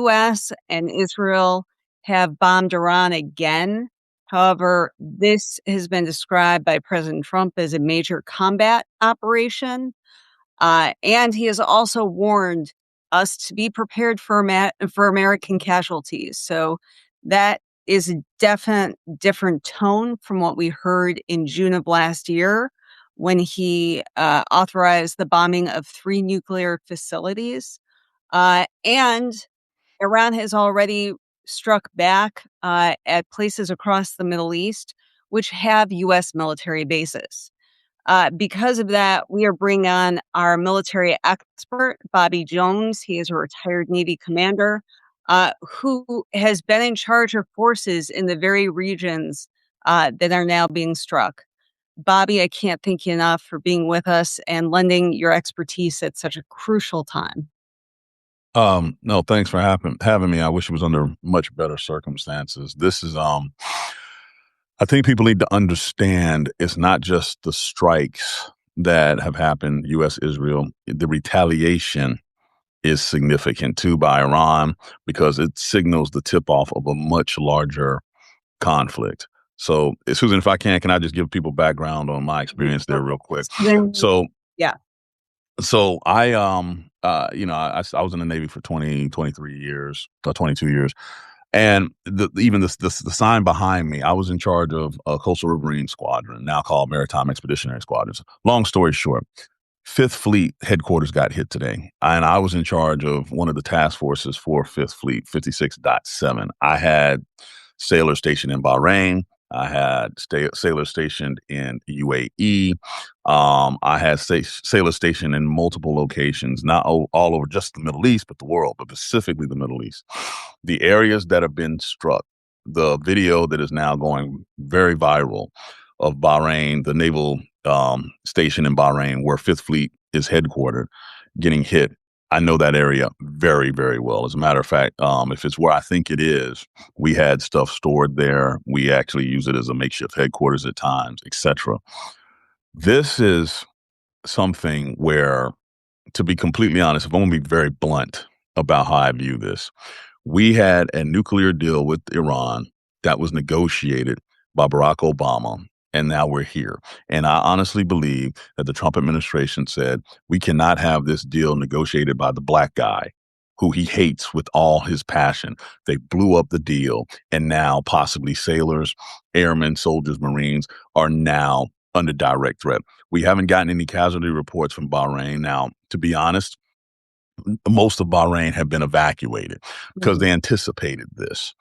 U.S. and Israel have bombed Iran again. However, this has been described by President Trump as a major combat operation. And he has also warned us to be prepared for American casualties. So that is a definite different tone from what we heard in June of last year when he authorized the bombing of 3 nuclear facilities. And Iran has already struck back at places across the Middle East which have U.S. military bases. Because of that, we are bringing on our military expert, Bobby Jones. He is a retired Navy commander who has been in charge of forces in the very regions that are now being struck. Bobby, I can't thank you enough for being with us and lending your expertise at such a crucial time. No, thanks for having me. I wish it was under much better circumstances. This is, I think people need to understand it's not just the strikes that have happened, U.S., Israel. The retaliation is significant too by Iran because it signals the tip-off of a much larger conflict. So, Susan, if I can I just give people background on my experience there real quick? So, Yeah. so I was in the Navy for 23 years, 22 years. And even the sign behind me, I was in charge of a coastal riverine squadron, now called Maritime Expeditionary Squadrons. Long story short, Fifth Fleet headquarters got hit today, and I was in charge of one of the task forces for Fifth Fleet, 56.7. I had sailors stationed in Bahrain. I had sailors stationed in UAE. I had sailors stationed in multiple locations, not all over just the Middle East, but the world, but specifically the Middle East. The areas that have been struck, the video that is now going very viral of Bahrain, the naval station in Bahrain where Fifth Fleet is headquartered, getting hit. I know that area very, very well. As a matter of fact, if it's where I think it is, we had stuff stored there. We actually use it as a makeshift headquarters at times, etc. This is something where, to be completely honest, if I'm going to be very blunt about how I view this, we had a nuclear deal with Iran that was negotiated by Barack Obama, and now we're here. And I honestly believe that the Trump administration said, we cannot have this deal negotiated by the black guy who he hates with all his passion. They blew up the deal, and now possibly sailors, airmen, soldiers, Marines are now under direct threat. We haven't gotten any casualty reports from Bahrain. Now, to be honest, most of Bahrain have been evacuated because they anticipated this.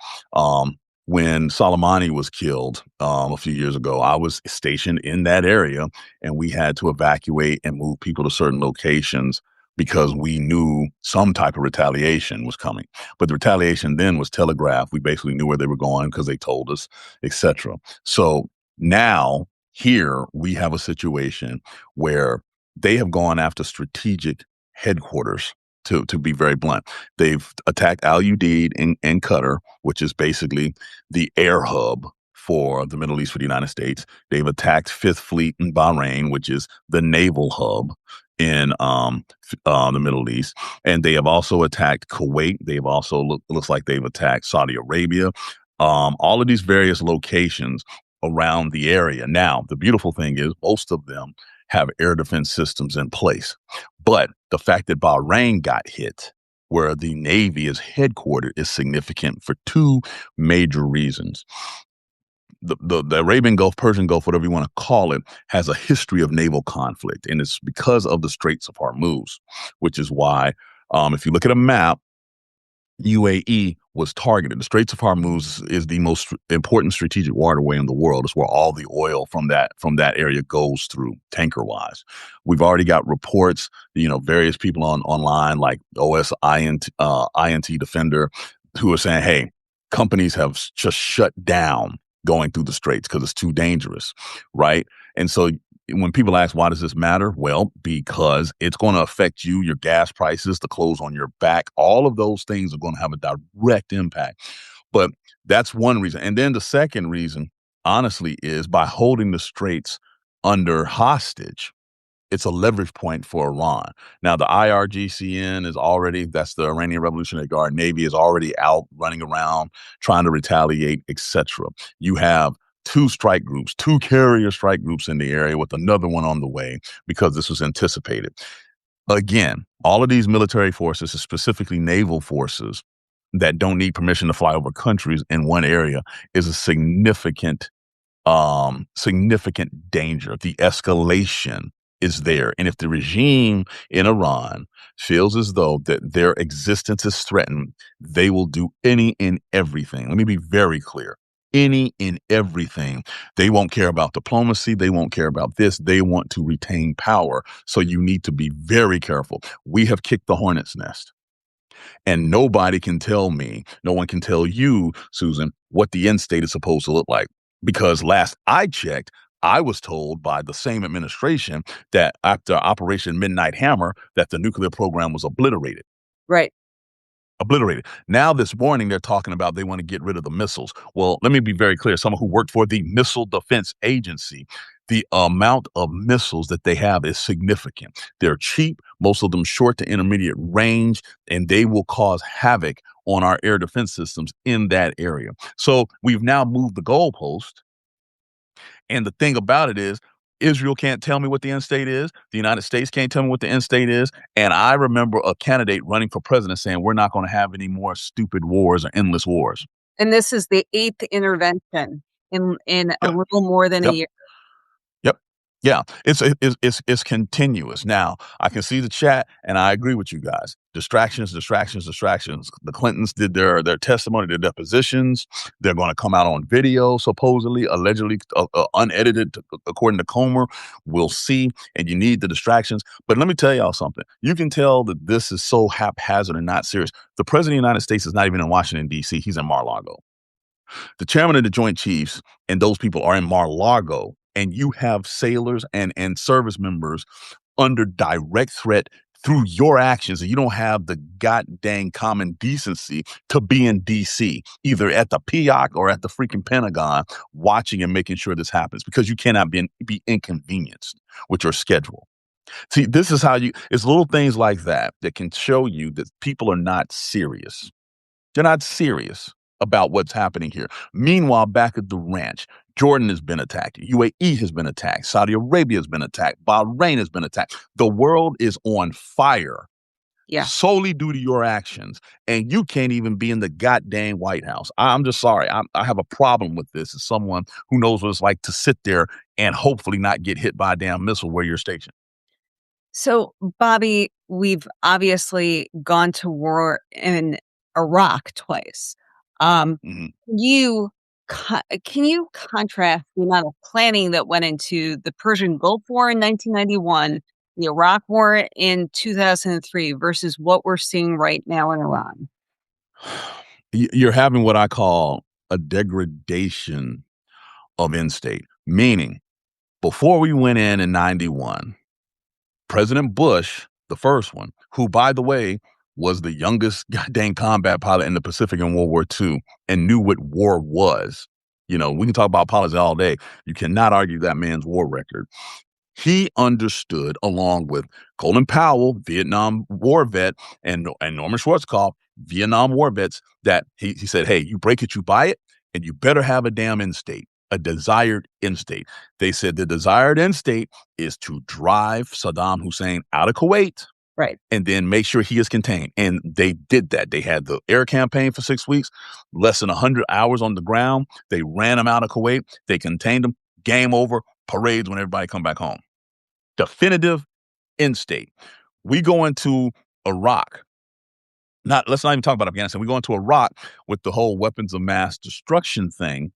When Soleimani was killed a few years ago, I was stationed in that area, and we had to evacuate and move people to certain locations because we knew some type of retaliation was coming. But the retaliation then was telegraphed. We basically knew where they were going because they told us, etc. So now here we have a situation where they have gone after strategic headquarters. To be very blunt, they've attacked Al Udeid in Qatar, which is basically the air hub for the Middle East for the United States. They've attacked Fifth Fleet in Bahrain, which is the naval hub in the Middle East. And they have also attacked Kuwait. They've also looks like they've attacked Saudi Arabia. All of these various locations around the area. Now, the beautiful thing is most of them have air defense systems in place. But the fact that Bahrain got hit, where the Navy is headquartered, is significant for 2 major reasons. The Arabian Gulf, Persian Gulf, whatever you want to call it, has a history of naval conflict, and it's because of the Straits of Hormuz, which is why, if you look at a map, UAE was targeted. The Straits of Hormuz is the most important strategic waterway in the world. It's where all the oil from that area goes through, tanker-wise. We've already got reports, various people online like INT Defender, who are saying, hey, companies have just shut down going through the Straits because it's too dangerous, right? And so when people ask, why does this matter? Well, because it's going to affect you, your gas prices, the clothes on your back. All of those things are going to have a direct impact. But that's one reason. And then the second reason, honestly, is by holding the Straits under hostage, it's a leverage point for Iran. Now, the IRGCN is already, that's the Iranian Revolutionary Guard Navy, is already out running around trying to retaliate, etc. You have two strike groups, two carrier strike groups in the area with another one on the way because this was anticipated. Again, all of these military forces, specifically naval forces that don't need permission to fly over countries in one area, is a significant danger. The escalation is there. And if the regime in Iran feels as though that their existence is threatened, they will do any and everything. Let me be very clear. Any and everything. They won't care about diplomacy. They won't care about this. They want to retain power. So you need to be very careful. We have kicked the hornet's nest. And nobody can tell me, no one can tell you, Susan, what the end state is supposed to look like. Because last I checked, I was told by the same administration that after Operation Midnight Hammer, that the nuclear program was obliterated. Right. Obliterated. Now this morning, they're talking about they want to get rid of the missiles. Well, let me be very clear. Someone who worked for the Missile Defense Agency, the amount of missiles that they have is significant. They're cheap, most of them short to intermediate range, and they will cause havoc on our air defense systems in that area. So we've now moved the goalpost. And the thing about it is, Israel can't tell me what the end state is. The United States can't tell me what the end state is. And I remember a candidate running for president saying, we're not going to have any more stupid wars or endless wars. And this is the 8th intervention in a Yep. little more than a Yep. year. Yep. Yeah, it's continuous. Now, I can see the chat, and I agree with you guys. Distractions, distractions, distractions. The Clintons did their testimony, their depositions. They're going to come out on video, supposedly, allegedly, unedited, according to Comer. We'll see, and you need the distractions. But let me tell y'all something. You can tell that this is so haphazard and not serious. The president of the United States is not even in Washington, D.C. He's in Mar-a-Lago. The chairman of the Joint Chiefs and those people are in Mar-a-Lago, and you have sailors and service members under direct threat through your actions, and you don't have the goddamn common decency to be in D.C., either at the PIOC or at the freaking Pentagon, watching and making sure this happens, because you cannot be inconvenienced with your schedule. See, this is how it's little things like that that can show you that people are not serious. They're not serious about what's happening here. Meanwhile, back at the ranch, Jordan has been attacked. UAE has been attacked. Saudi Arabia has been attacked. Bahrain has been attacked. The world is on fire. Yeah. Solely due to your actions. And you can't even be in the goddamn White House. I'm just sorry. I have a problem with this as someone who knows what it's like to sit there and hopefully not get hit by a damn missile where you're stationed. So, Bobby, we've obviously gone to war in Iraq twice. Mhm. You can you contrast the amount of planning that went into the Persian Gulf War in 1991, the Iraq War in 2003 versus what we're seeing right now in Iran? You're having what I call a degradation of end state, meaning before we went in 91, President Bush, the first one, who, by the way, was the youngest goddamn combat pilot in the Pacific in World War II and knew what war was. You know, we can talk about politics all day. You cannot argue that man's war record. He understood, along with Colin Powell, Vietnam War vet, and Norman Schwarzkopf, Vietnam War vets, that he said, hey, you break it, you buy it, and you better have a damn end state, a desired end state. They said the desired end state is to drive Saddam Hussein out of Kuwait, Right. and then make sure he is contained. And they did that. They had the air campaign for 6 weeks, less than 100 hours on the ground. They ran him out of Kuwait. They contained him. Game over. Parades when everybody come back home. Definitive end state. We go into Iraq. Let's not even talk about Afghanistan. We go into Iraq with the whole weapons of mass destruction thing,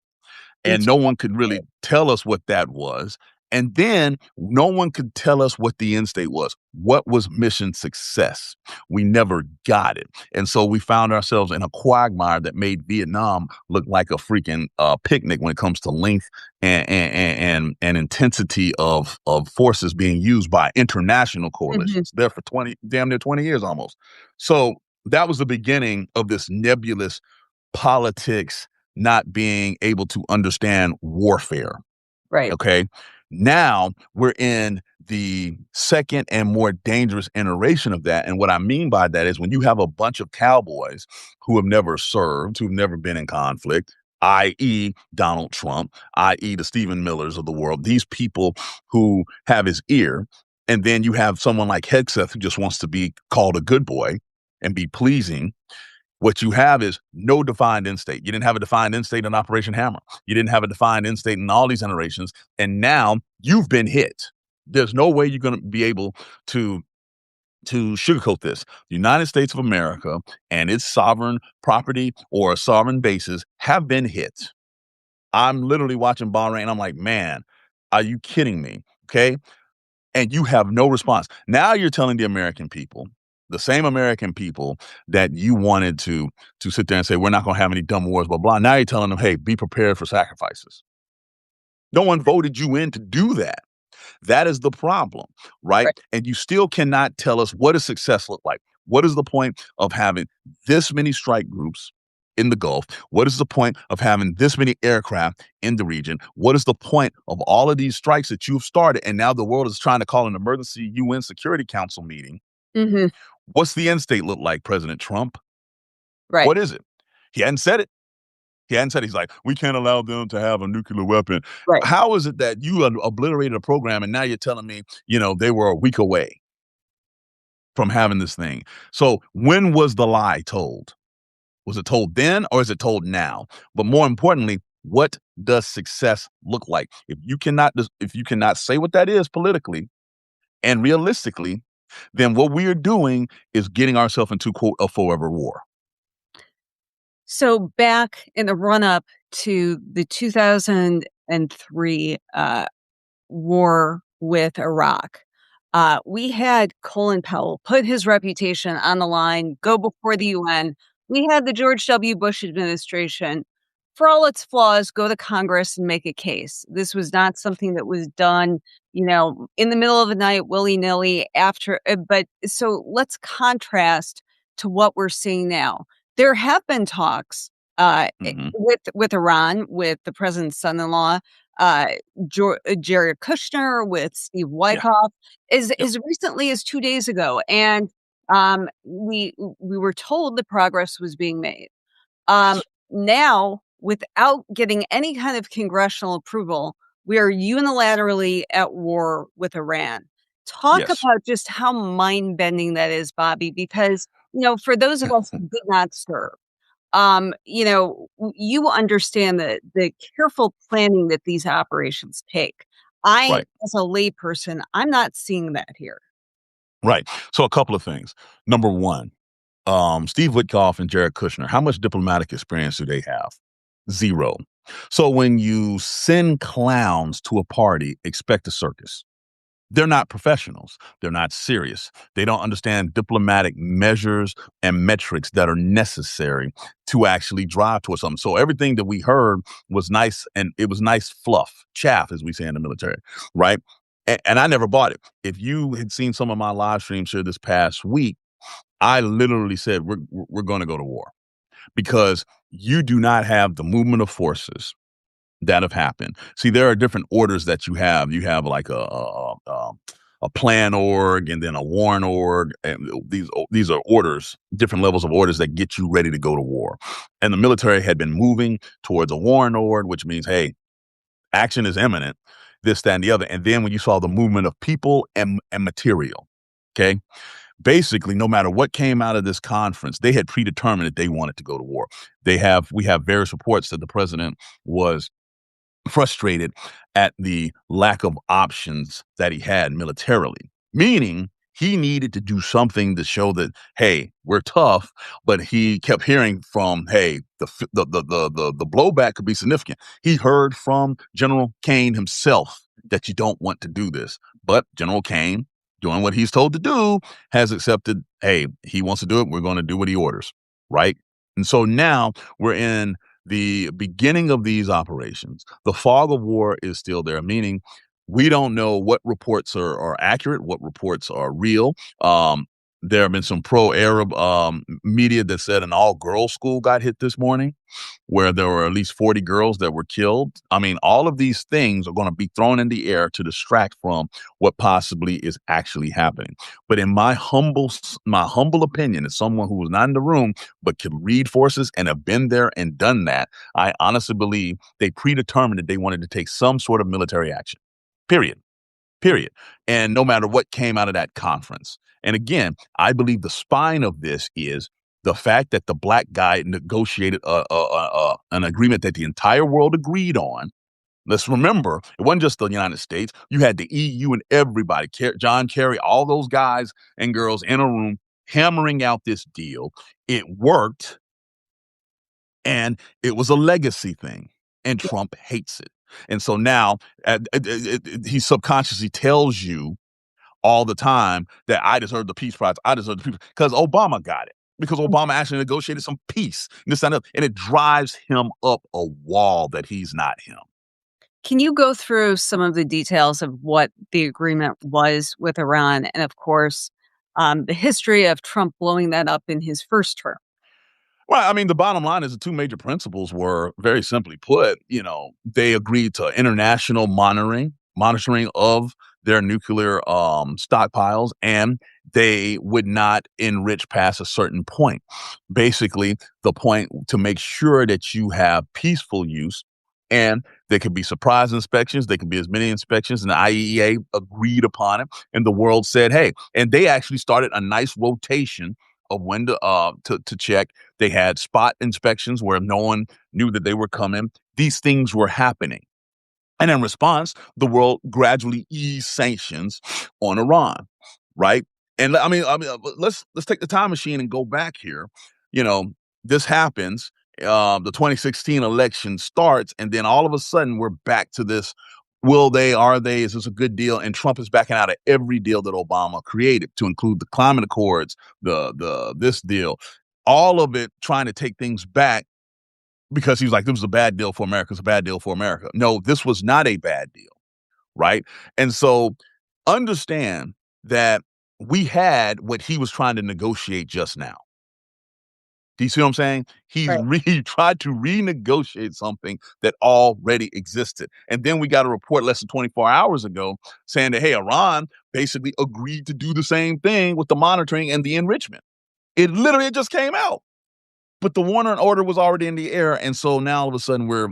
and no one could really tell us what that was. And then no one could tell us what the end state was. What was mission success? We never got it. And so we found ourselves in a quagmire that made Vietnam look like a freaking picnic when it comes to length and intensity of forces being used by international coalitions. There for damn near 20 years almost. So that was the beginning of this nebulous politics, not being able to understand warfare. Right. Okay. Now we're in the second and more dangerous iteration of that. And what I mean by that is when you have a bunch of cowboys who have never served, who've never been in conflict, i.e., Donald Trump, i.e., the Stephen Millers of the world, these people who have his ear. And then you have someone like Hegseth who just wants to be called a good boy and be pleasing. What you have is no defined end state. You didn't have a defined end state in Operation Hammer. You didn't have a defined end state in all these iterations. And now you've been hit. There's no way you're going to be able to sugarcoat this. The United States of America and its sovereign property or sovereign bases have been hit. I'm literally watching Bahrain. I'm like, man, are you kidding me? Okay. And you have no response. Now you're telling the American people, the same American people that you wanted to sit there and say, we're not going to have any dumb wars, blah, blah. Now you're telling them, hey, be prepared for sacrifices. No one voted you in to do that. That is the problem, right? Right. And you still cannot tell us what does success look like. What is the point of having this many strike groups in the Gulf? What is the point of having this many aircraft in the region? What is the point of all of these strikes that you've started? And now the world is trying to call an emergency UN Security Council meeting. Mhm. What's the end state look like, President Trump? Right. What is it? He hadn't said it. He hadn't said, he's like, we can't allow them to have a nuclear weapon. Right. How is it that you obliterated a program and now you're telling me, they were a week away from having this thing? So when was the lie told? Was it told then or is it told now? But more importantly, what does success look like? If you cannot say what that is politically and realistically, then what we are doing is getting ourselves into, quote, a forever war. So back in the run-up to the 2003, war with Iraq, we had Colin Powell put his reputation on the line, go before the UN. We had the George W. Bush administration, for all its flaws, go to Congress and make a case. This was not something that was done, in the middle of the night, willy-nilly after. But so let's contrast to what we're seeing now. There have been talks Hmm. with Iran, with the president's son-in-law, uh, Jared Kushner, with Steve Yeah. Wyckoff, Yep. as recently as 2 days ago, and we were told that progress was being made. Um, Yes. Now, without getting any kind of congressional approval, we are unilaterally at war with Iran. Talk Yes. about just how mind-bending that is, Bobby, because, for those of us who did not serve, you understand the careful planning that these operations take. I, Right. as a layperson, I'm not seeing that here. Right. So a couple of things. Number one, Steve Witkoff and Jared Kushner, how much diplomatic experience do they have? Zero. So when you send clowns to a party, expect a circus. They're not professionals. They're not serious. They don't understand diplomatic measures and metrics that are necessary to actually drive towards something. So everything that we heard was nice, and it was nice fluff, chaff, as we say in the military, right? And I never bought it. If you had seen some of my live streams here this past week, I literally said we're going to go to war because you do not have the movement of forces that have happened. See, there are different orders that you have. You have like a plan org and then a warrant org, and these are orders, different levels of orders that get you ready to go to war. And the military had been moving towards a warrant org, which means, hey, action is imminent, this, that, and the other. And then when you saw the movement of people and material, okay, basically, no matter what came out of this conference, they had predetermined that they wanted to go to war. We have various reports that the president was frustrated at the lack of options that he had militarily, meaning he needed to do something to show that, hey, we're tough. But he kept hearing from, hey, the blowback could be significant. He heard from General Kane himself that you don't want to do this, but General Kane, doing what he's told to do, has accepted, hey, he wants to do it, we're going to do what he orders, right? And so now we're in the beginning of these operations. The fog of war is still there, meaning we don't know what reports are accurate, what reports are real. There have been some pro-Arab media that said an all-girls school got hit this morning, where there were at least 40 girls that were killed. I mean, all of these things are going to be thrown in the air to distract from what possibly is actually happening. But in my humble opinion, as someone who was not in the room but could read forces and have been there and done that, I honestly believe they predetermined that they wanted to take some sort of military action. Period. Period. And no matter what came out of that conference. And again, I believe the spine of this is the fact that the black guy negotiated an agreement that the entire world agreed on. Let's remember, it wasn't just the United States. You had the EU and everybody, John Kerry, all those guys and girls in a room hammering out this deal. It worked, and it was a legacy thing, and Trump hates it. And so now he subconsciously tells you all the time that I deserve the Peace Prize. I deserve the Peace because Obama got it. Because Obama actually negotiated some peace, and this and that, and it drives him up a wall that he's not him. Can you go through some of the details of what the agreement was with Iran and, of course, the history of Trump blowing that up in his first term? Well, I mean, the bottom line is the two major principles were very simply put, they agreed to international monitoring of their nuclear stockpiles, and they would not enrich past a certain point. Basically, the point to make sure that you have peaceful use, and there could be surprise inspections, there could be as many inspections, and the IEA agreed upon it, and the world said, hey, and they actually started a nice rotation of when to check. They had spot inspections where no one knew that they were coming. These things were happening. And in response, the world gradually eased sanctions on Iran, right? And let's take the time machine and go back here. You know, this happens. The 2016 election starts, and then all of a sudden we're back to this. Will they? Are they? Is this a good deal? And Trump is backing out of every deal that Obama created, to include the climate accords, the this deal, all of it, trying to take things back because he was like, this was a bad deal for America. It's a bad deal for America. No, this was not a bad deal, right? And so understand that we had what he was trying to negotiate just now. Do you see what I'm saying? Right. He tried to renegotiate something that already existed. And then we got a report less than 24 hours ago saying that, hey, Iran basically agreed to do the same thing with the monitoring and the enrichment. It literally just came out. But the warning order was already in the air, and so now all of a sudden we're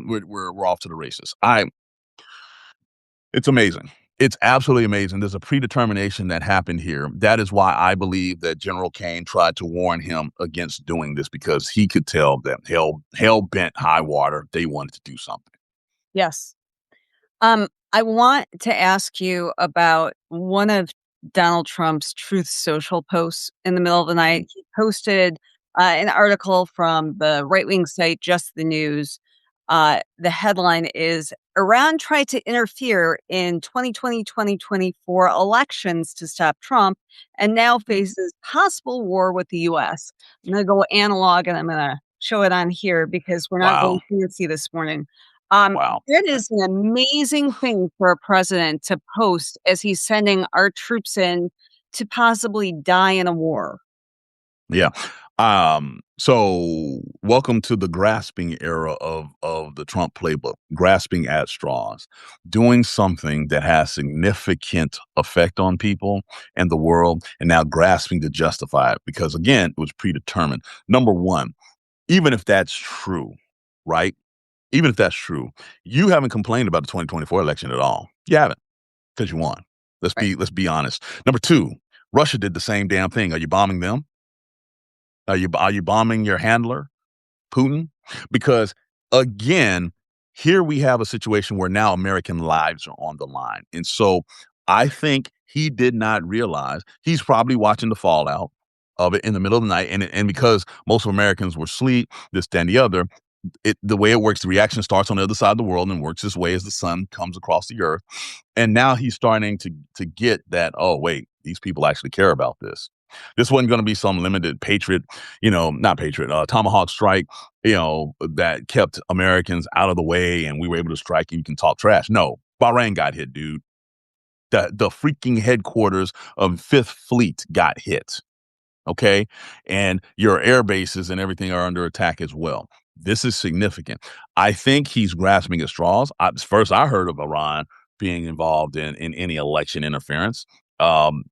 off to the races. It's amazing. It's absolutely amazing. There's a predetermination that happened here. That is why I believe that General Kane tried to warn him against doing this, because he could tell that hell bent high water. They wanted to do something. Yes. I want to ask you about one of Donald Trump's Truth Social posts in the middle of the night. He posted an article from the right-wing site Just the News. The headline is Iran tried to interfere in 2020-2024 elections to stop Trump and now faces possible war with the US. I'm going to go analog and I'm going to show it on here because we're not Wow. going fancy this morning. Wow. It is an amazing thing for a president to post as he's sending our troops in to possibly die in a war. Yeah. So welcome to the grasping era of the Trump playbook, grasping at straws, doing something that has significant effect on people and the world, and now grasping to justify it because, again, it was predetermined. Number one, even if that's true, right? Even if that's true, you haven't complained about the 2024 election at all. You haven't, because you won. Right. Let's be honest. Number two, Russia did the same damn thing. Are you bombing them? Are you bombing your handler, Putin? Because again, here we have a situation where now American lives are on the line. And so I think he did not realize he's probably watching the fallout of it in the middle of the night. And because most of Americans were asleep, this, that, and the other, the way it works, the reaction starts on the other side of the world and works this way as the sun comes across the earth. And now he's starting to get that, oh, wait, these people actually care about this. This wasn't going to be some limited Patriot, not Patriot, Tomahawk strike, that kept Americans out of the way and we were able to strike and you can talk trash. No, Bahrain got hit, dude. The freaking headquarters of Fifth Fleet got hit. okay? And your air bases and everything are under attack as well. This is significant. I think he's grasping at straws. First, I heard of Iran being involved in any election interference. Um,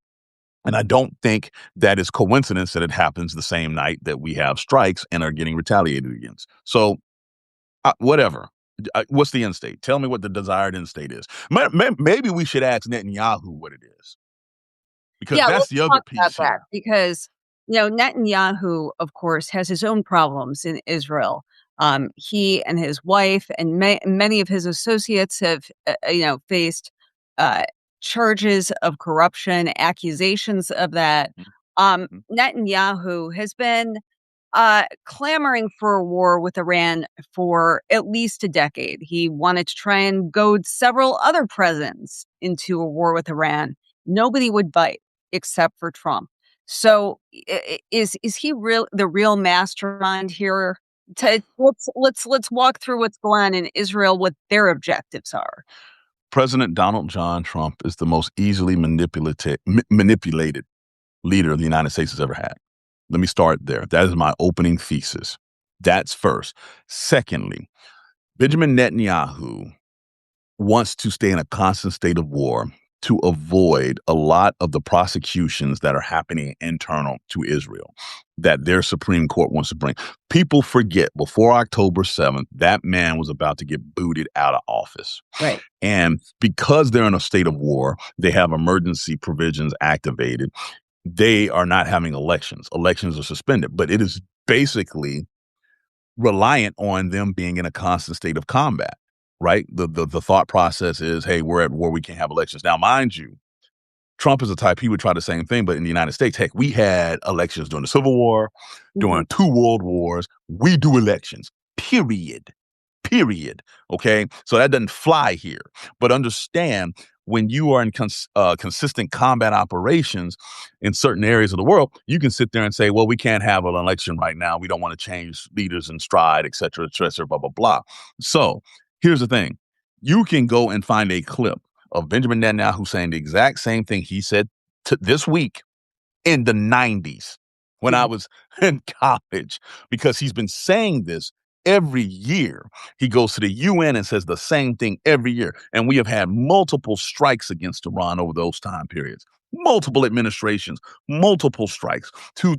and I don't think that is coincidence that it happens the same night that we have strikes and are getting retaliated against. So, whatever. What's the end state? Tell me what the desired end state is. Maybe we should ask Netanyahu what it is, because Yeah, that's let's the other talk about piece that here. because, Netanyahu, of course, has his own problems in Israel. He and his wife and many of his associates have, faced uh, charges of corruption, accusations of that. Mhm. Netanyahu has been clamoring for a war with Iran for at least a decade. He wanted to try and goad several other presidents into a war with Iran. Nobody would bite except for Trump. So is he the real mastermind here? Let's walk through what's going on in Israel, what their objectives are. President Donald John Trump is the most easily manipulated leader the United States has ever had. Let me start there. That is my opening thesis. That's first. Secondly, Benjamin Netanyahu wants to stay in a constant state of war to avoid a lot of the prosecutions that are happening internal to Israel that their Supreme Court wants to bring. People forget before October 7th, that man was about to get booted out of office. Right. And because they're in a state of war, they have emergency provisions activated. They are not having elections. Elections are suspended, but it is basically reliant on them being in a constant state of combat, right? The thought process is, hey, we're at war, we can't have elections. Now, mind you, Trump is the type, he would try the same thing, but in the United States, heck, we had elections during the Civil War, Mhm. during 2 world wars. We do elections, period. Period. Okay. So that doesn't fly here. But understand, when you are in consistent combat operations in certain areas of the world, you can sit there and say, well, we can't have an election right now. We don't want to change leaders in stride, et cetera, blah, blah, blah. So here's the thing. You can go and find a clip of Benjamin Netanyahu saying the exact same thing he said this week in the 90s when I Mhm. was in college, because he's been saying this every year. He goes to the UN and says the same thing every year. And we have had multiple strikes against Iran over those time periods, multiple administrations, multiple strikes to,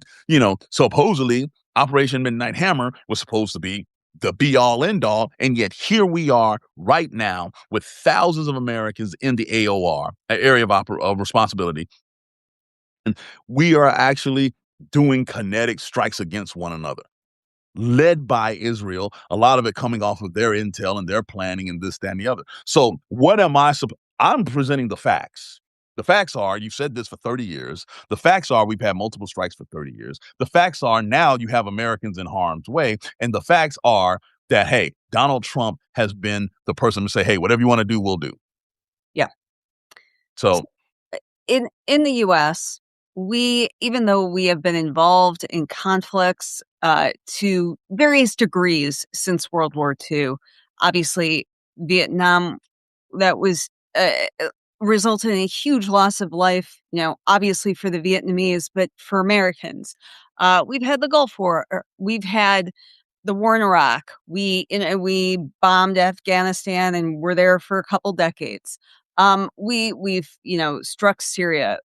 supposedly Operation Midnight Hammer was supposed to be the be all end all. And yet here we are right now with thousands of Americans in the AOR, area of responsibility, we are actually doing kinetic strikes against one another, led by Israel, a lot of it coming off of their intel and their planning and this, that, and the other. So what am I'm presenting the facts. The facts are, you've said this for 30 years. The facts are, we've had multiple strikes for 30 years. The facts are, now you have Americans in harm's way. And the facts are that, hey, Donald Trump has been the person to say, hey, whatever you want to do, we'll do. Yeah. So, In the US, we even though we have been involved in conflicts, to various degrees since World War II, obviously, Vietnam, that was, resulted in a huge loss of life, obviously for the Vietnamese, but for Americans. We've had the Gulf War, we've had the war in Iraq. We bombed Afghanistan and were there for a couple decades. We've struck Syria.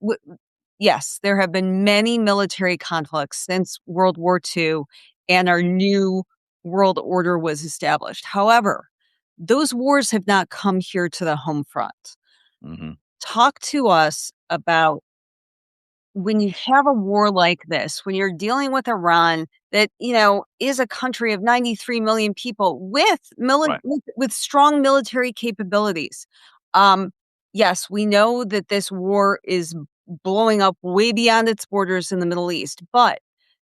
Yes, there have been many military conflicts since World War II, and our new world order was established. However, those wars have not come here to the home front. mhm, Talk to us about when you have a war like this, when you're dealing with Iran that, is a country of 93 million people with right. with strong military capabilities. Um, yes, we know that this war is blowing up way beyond its borders in the Middle East, but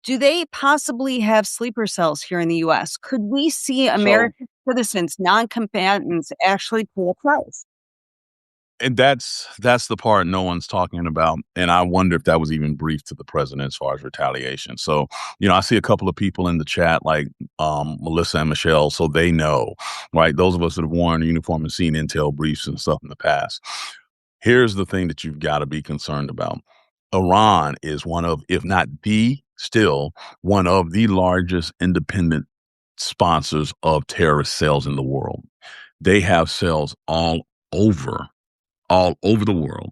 do they possibly have sleeper cells here in the US? Could we see So, American citizens, non-combatants, actually pay a price? and that's the part no one's talking about, and I wonder if that was even briefed to the president as far as retaliation. So, I see a couple of people in the chat like Melissa and Michelle, so they know, right? Those of us that have worn a uniform and seen intel briefs and stuff in the past. Here's the thing that you've got to be concerned about. Iran is one of, if not the, still one of the largest independent sponsors of terrorist cells in the world. They have cells over, all over the world.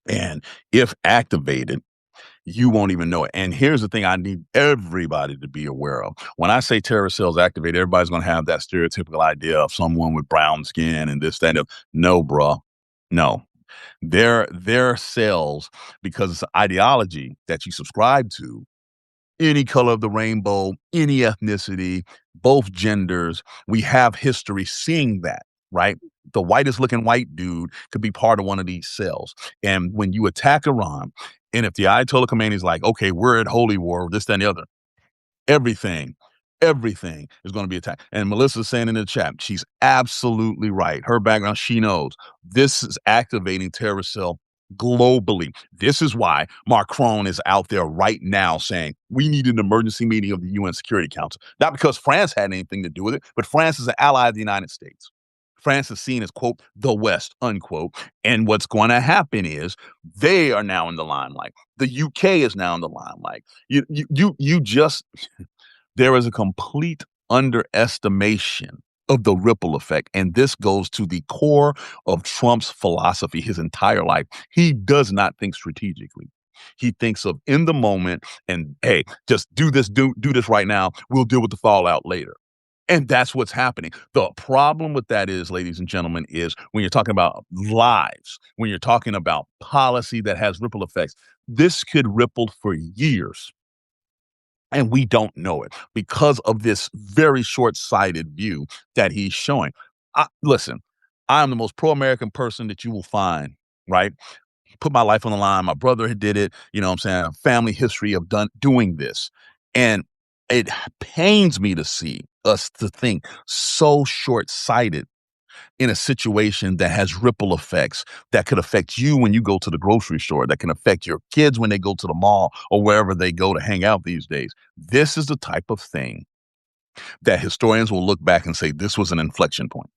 And if activated, you won't even know it. And here's the thing I need everybody to be aware of. When I say terrorist cells activated, everybody's going to have that stereotypical idea of someone with brown skin and this, that, and no, bruh. No. They're cells because it's an ideology that you subscribe to, any color of the rainbow, any ethnicity, both genders. We have history seeing that, right? The whitest looking white dude could be part of one of these cells. And when you attack Iran, and if the Ayatollah Khomeini is like, okay, we're at holy war, this, that, and the other, everything, everything is going to be attacked. And Melissa's saying in the chat, she's absolutely right. Her background, she knows this is activating terrorist cell globally. This is why Macron is out there right now saying we need an emergency meeting of the UN Security Council. Not because France had anything to do with it, but France is an ally of the United States. France is seen as, quote, the West, unquote. And what's going to happen is they are now in the limelight. The UK is now in the limelight. You just there is a complete underestimation of the ripple effect. And this goes to the core of Trump's philosophy his entire life. He does not think strategically. He thinks of in the moment and, hey, just do this right now. We'll deal with the fallout later. And that's what's happening. The problem with that is, ladies and gentlemen, is when you're talking about lives, when you're talking about policy that has ripple effects, this could ripple for years. And we don't know it because of this very short-sighted view that he's showing. Listen, I am the most pro-American person that you will find, right? Put my life on the line. My brother did it. You know what I'm saying? A family history of doing this. And it pains me to see us to think so short-sighted in a situation that has ripple effects that could affect you when you go to the grocery store, that can affect your kids when they go to the mall or wherever they go to hang out these days. This is the type of thing that historians will look back and say this was an inflection point.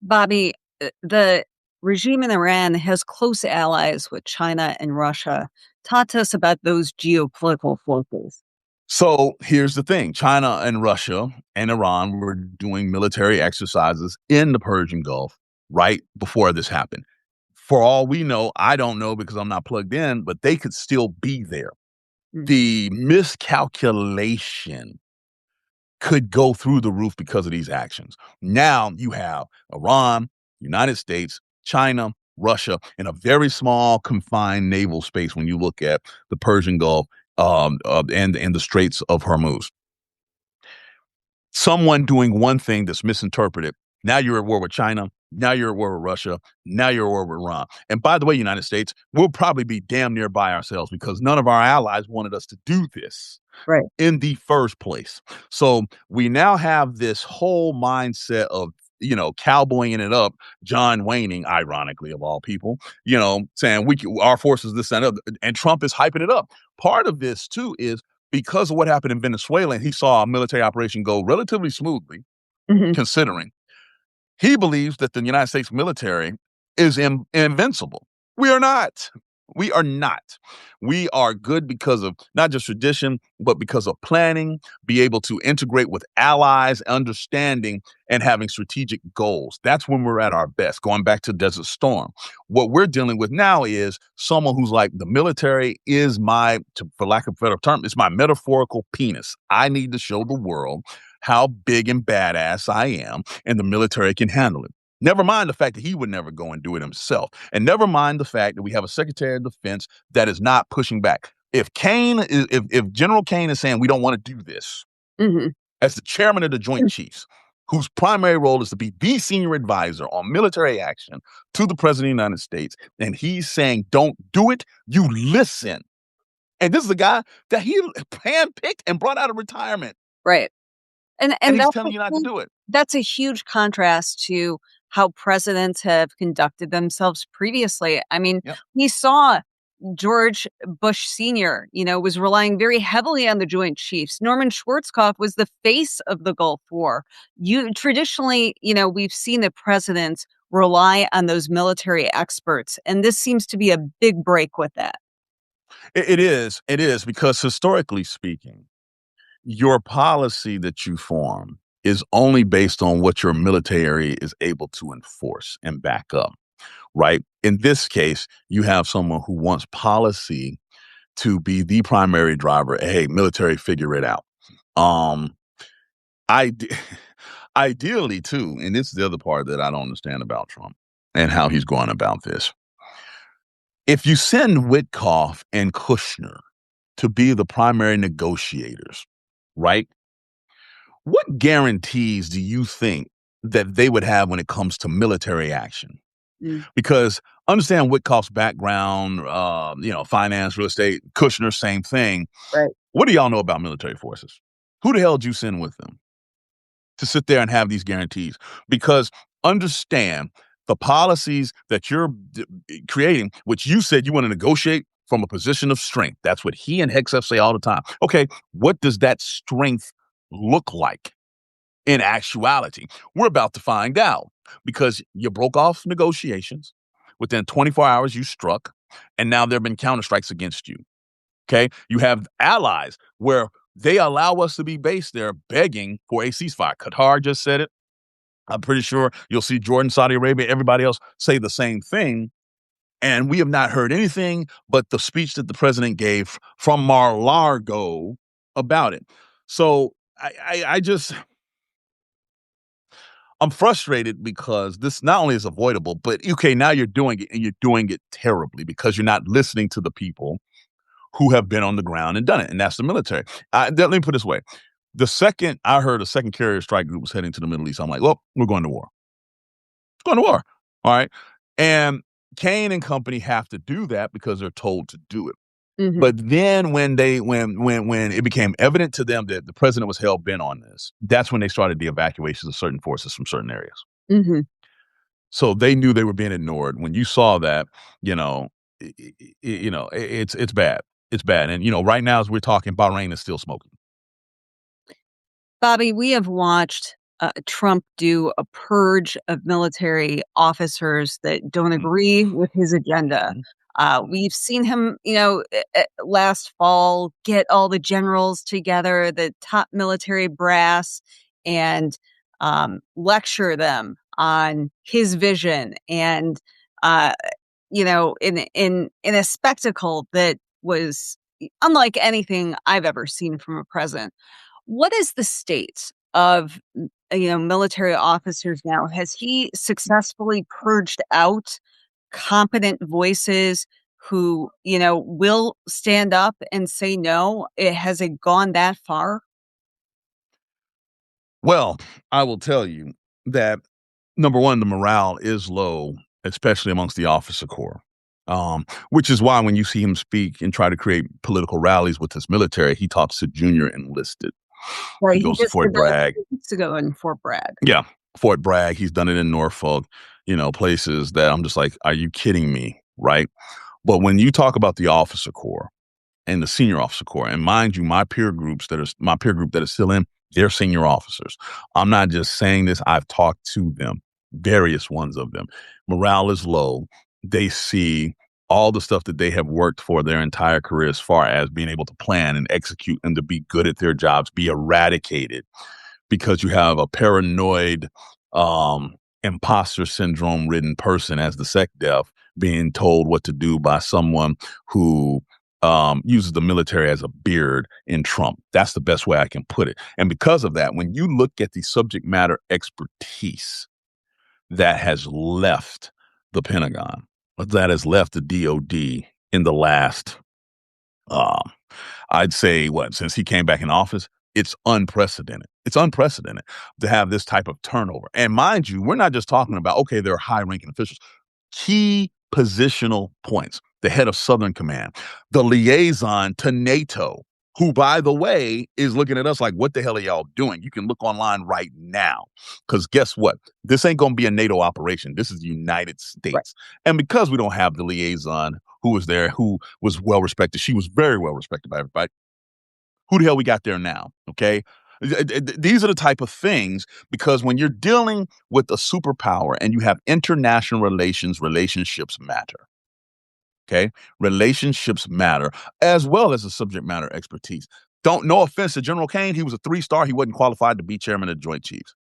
Bobby, the regime in Iran has close allies with China and Russia. Talk to us about those geopolitical forces. So here's the thing. China and Russia and Iran were doing military exercises in the Persian Gulf right before this happened. For all we know, I don't know because I'm not plugged in, but they could still be there. The miscalculation could go through the roof because of these actions. Now you have Iran, United States, China, Russia in a very small confined naval space when you look at the Persian Gulf and the Straits of Hormuz. Someone doing one thing that's misinterpreted. Now you're at war with China. Now you're at war with Russia. Now you're at war with Iran. And by the way, United States, we'll probably be damn near by ourselves because none of our allies wanted us to do this in the first place. So we now have this whole mindset of, cowboying it up, John Wayning, ironically, of all people, saying our forces, this and other, and Trump is hyping it up. Part of this, too, is because of what happened in Venezuela, and he saw a military operation go relatively smoothly, considering. He believes that the United States military is invincible. We are not. We are not. We are good because of not just tradition, but because of planning, be able to integrate with allies, understanding, and having strategic goals. That's when we're at our best, going back to Desert Storm. What we're dealing with now is someone who's like, the military is for lack of a better term, it's my metaphorical penis. I need to show the world how big and badass I am, and the military can handle it. Never mind the fact that he would never go and do it himself. And never mind the fact that we have a Secretary of Defense that is not pushing back. If General Kane is saying we don't want to do this, as the chairman of the Joint Chiefs, whose primary role is to be the senior advisor on military action to the President of the United States, and he's saying don't do it, you listen. And this is a guy that he handpicked and brought out of retirement. Right. And he's telling you not to do it. That's a huge contrast to how presidents have conducted themselves previously. I mean, we saw George Bush Sr., was relying very heavily on the Joint Chiefs. Norman Schwarzkopf was the face of the Gulf War. Traditionally, we've seen that presidents rely on those military experts. And this seems to be a big break with that. It is. It is because historically speaking, your policy that you form is only based on what your military is able to enforce and back up, right? In this case, you have someone who wants policy to be the primary driver. Hey, military, figure it out. Um, ide- Ideally, too, and this is the other part that I don't understand about Trump and how he's going about this. If you send Witkoff and Kushner to be the primary negotiators, right? What guarantees do you think that they would have when it comes to military action? Mm, Because understand Witkoff's background, finance, real estate, Kushner, same thing. right. What do y'all know about military forces? Who the hell did you send with them to sit there and have these guarantees? Because understand the policies that you're creating, which you said you want to negotiate from a position of strength. That's what he and Hexef say all the time. Okay, what does that strength look like? In actuality, we're about to find out because you broke off negotiations. Within 24 hours, you struck, and now there have been counterstrikes against you. Okay. You have allies where they allow us to be based there begging for a ceasefire. Qatar just said it. I'm pretty sure you'll see Jordan, Saudi Arabia, everybody else say the same thing. And we have not heard anything but the speech that the president gave from Mar-Largo about it. So I just I'm frustrated because this not only is avoidable, but okay, now you're doing it and you're doing it terribly because you're not listening to the people who have been on the ground and done it, and that's the military. Let me put it this way: the second I heard a second carrier strike group was heading to the Middle East, I'm like, well, we're going to war. Going to war. All right, and Kane and company have to do that because they're told to do it. Mhm, But then when it became evident to them that the president was hell bent on this, that's when they started the evacuations of certain forces from certain areas. mhm. So they knew they were being ignored. When you saw that, you know, it's bad. It's bad. And right now as we're talking, Bahrain is still smoking. Bobby, we have watched Trump do a purge of military officers that don't Mm, agree with his agenda. mhm, We've seen him, last fall get all the generals together, the top military brass, and lecture them on his vision, and uh, in a spectacle that was unlike anything I've ever seen from a president. What is the state of, military officers now? Has he successfully purged out competent voices who, will stand up and say no? Has it gone that far? Well, I will tell you that number one, the morale is low, especially amongst the officer corps. Which is why when you see him speak and try to create political rallies with his military, he talks to junior enlisted. He Right, he goes to just did Fort that Bragg. 2 weeks ago in Fort Bragg. Yeah, Fort Bragg. He's done it in Norfolk, places that I'm just like, are you kidding me? Right. But when you talk about the officer corps, and the senior officer corps. And mind you, my peer group that is still in, they're senior officers. I'm not just saying this, I've talked to them, various ones of them. Morale is low. They see all the stuff that they have worked for their entire career as far as being able to plan and execute and to be good at their jobs, be eradicated because you have a paranoid, imposter syndrome ridden person as the sec def being told what to do by someone who uses the military as a beard in Trump. That's the best way I can put it. And because of that, when you look at the subject matter expertise that has left the Pentagon, that has left the DOD in the last um, I'd say since he came back in office, it's unprecedented. It's unprecedented to have this type of turnover. And mind you, we're not just talking about, okay, they're high ranking officials, key positional points, the head of Southern Command, the liaison to NATO, who, by the way, is looking at us like, what the hell are y'all doing? You can look online right now. Because guess what? This ain't going to be a NATO operation. This is the United Right. States. And because we don't have the liaison who was there, who was well respected, she was very well respected by everybody. Who the hell we got there now? Okay. These are the type of things, because when you're dealing with a superpower and you have international relations, relationships matter. Okay. Relationships matter, as well as the subject matter expertise. No offense to General Kane. He was a 3-star. He wasn't qualified to be chairman of the Joint Chiefs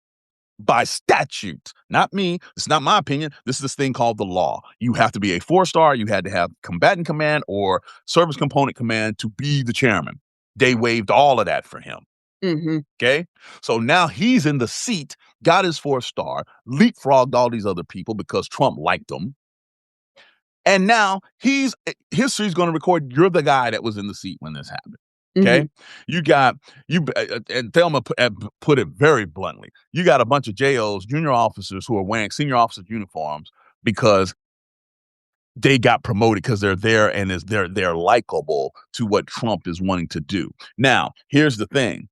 by statute. Not me. It's not my opinion. This is this thing called the law. You have to be a 4-star. You had to have combatant command or service component command to be the chairman. They waived all of that for him. Mhm. Okay. So now he's in the seat, got his 4-star, leapfrogged all these other people because Trump liked him. And now history's going to record you're the guy that was in the seat when this happened. Okay. Mhm. You got, and Thelma put it very bluntly. You got a bunch of JOs, junior officers, who are wearing senior officers' uniforms because they got promoted because they're there and they're likable to what Trump is wanting to do. Now, here's the thing.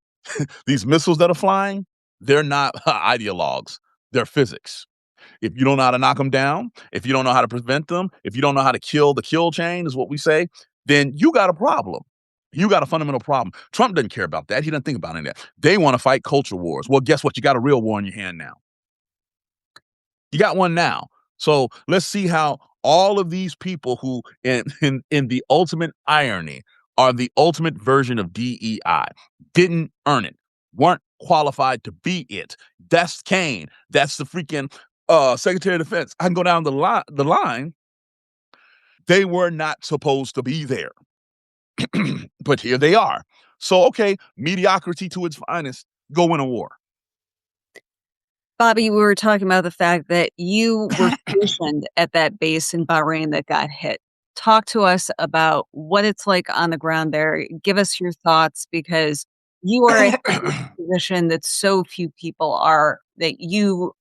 These missiles that are flying, they're not ideologues. They're physics. If you don't know how to knock them down, if you don't know how to prevent them, if you don't know how to kill the kill chain, is what we say, then you got a problem. You got a fundamental problem. Trump doesn't care about that. He doesn't think about any of that. They want to fight culture wars. Well, guess what? You got a real war in your hand now. You got one now. So let's see how all of these people who, in the ultimate irony, are the ultimate version of DEI, didn't earn it, weren't qualified to be it. That's Kane. That's the freaking Secretary of Defense. I can go down the line. They were not supposed to be there, but here they are. So, okay, mediocrity to its finest. Go win a war. Bobby, we were talking about the fact that you were stationed at that base in Bahrain that got hit. Talk to us about what it's like on the ground there. Give us your thoughts, because you are in a position that so few people are, that you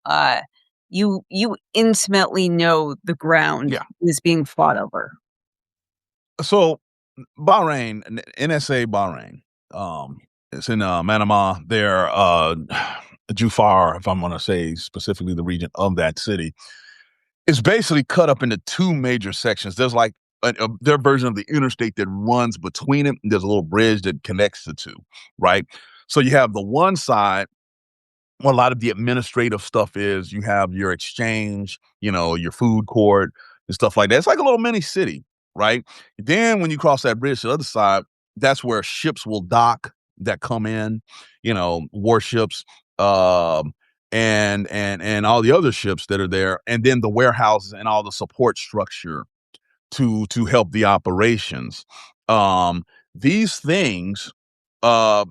intimately know the ground Yeah. is being fought over. So Bahrain, NSA Bahrain, it's in Manama. They're Jufar, if I'm going to say specifically the region of that city. It's basically cut up into two major sections. There's like their version of the interstate that runs between it. There's a little bridge that connects the two, right? So you have the one side where a lot of the administrative stuff is. You have your exchange, your food court and stuff like that. It's like a little mini city, right? Then when you cross that bridge to the other side, that's where ships will dock that come in, warships, and all the other ships that are there, and then the warehouses and all the support structure to help the operations. These things uh,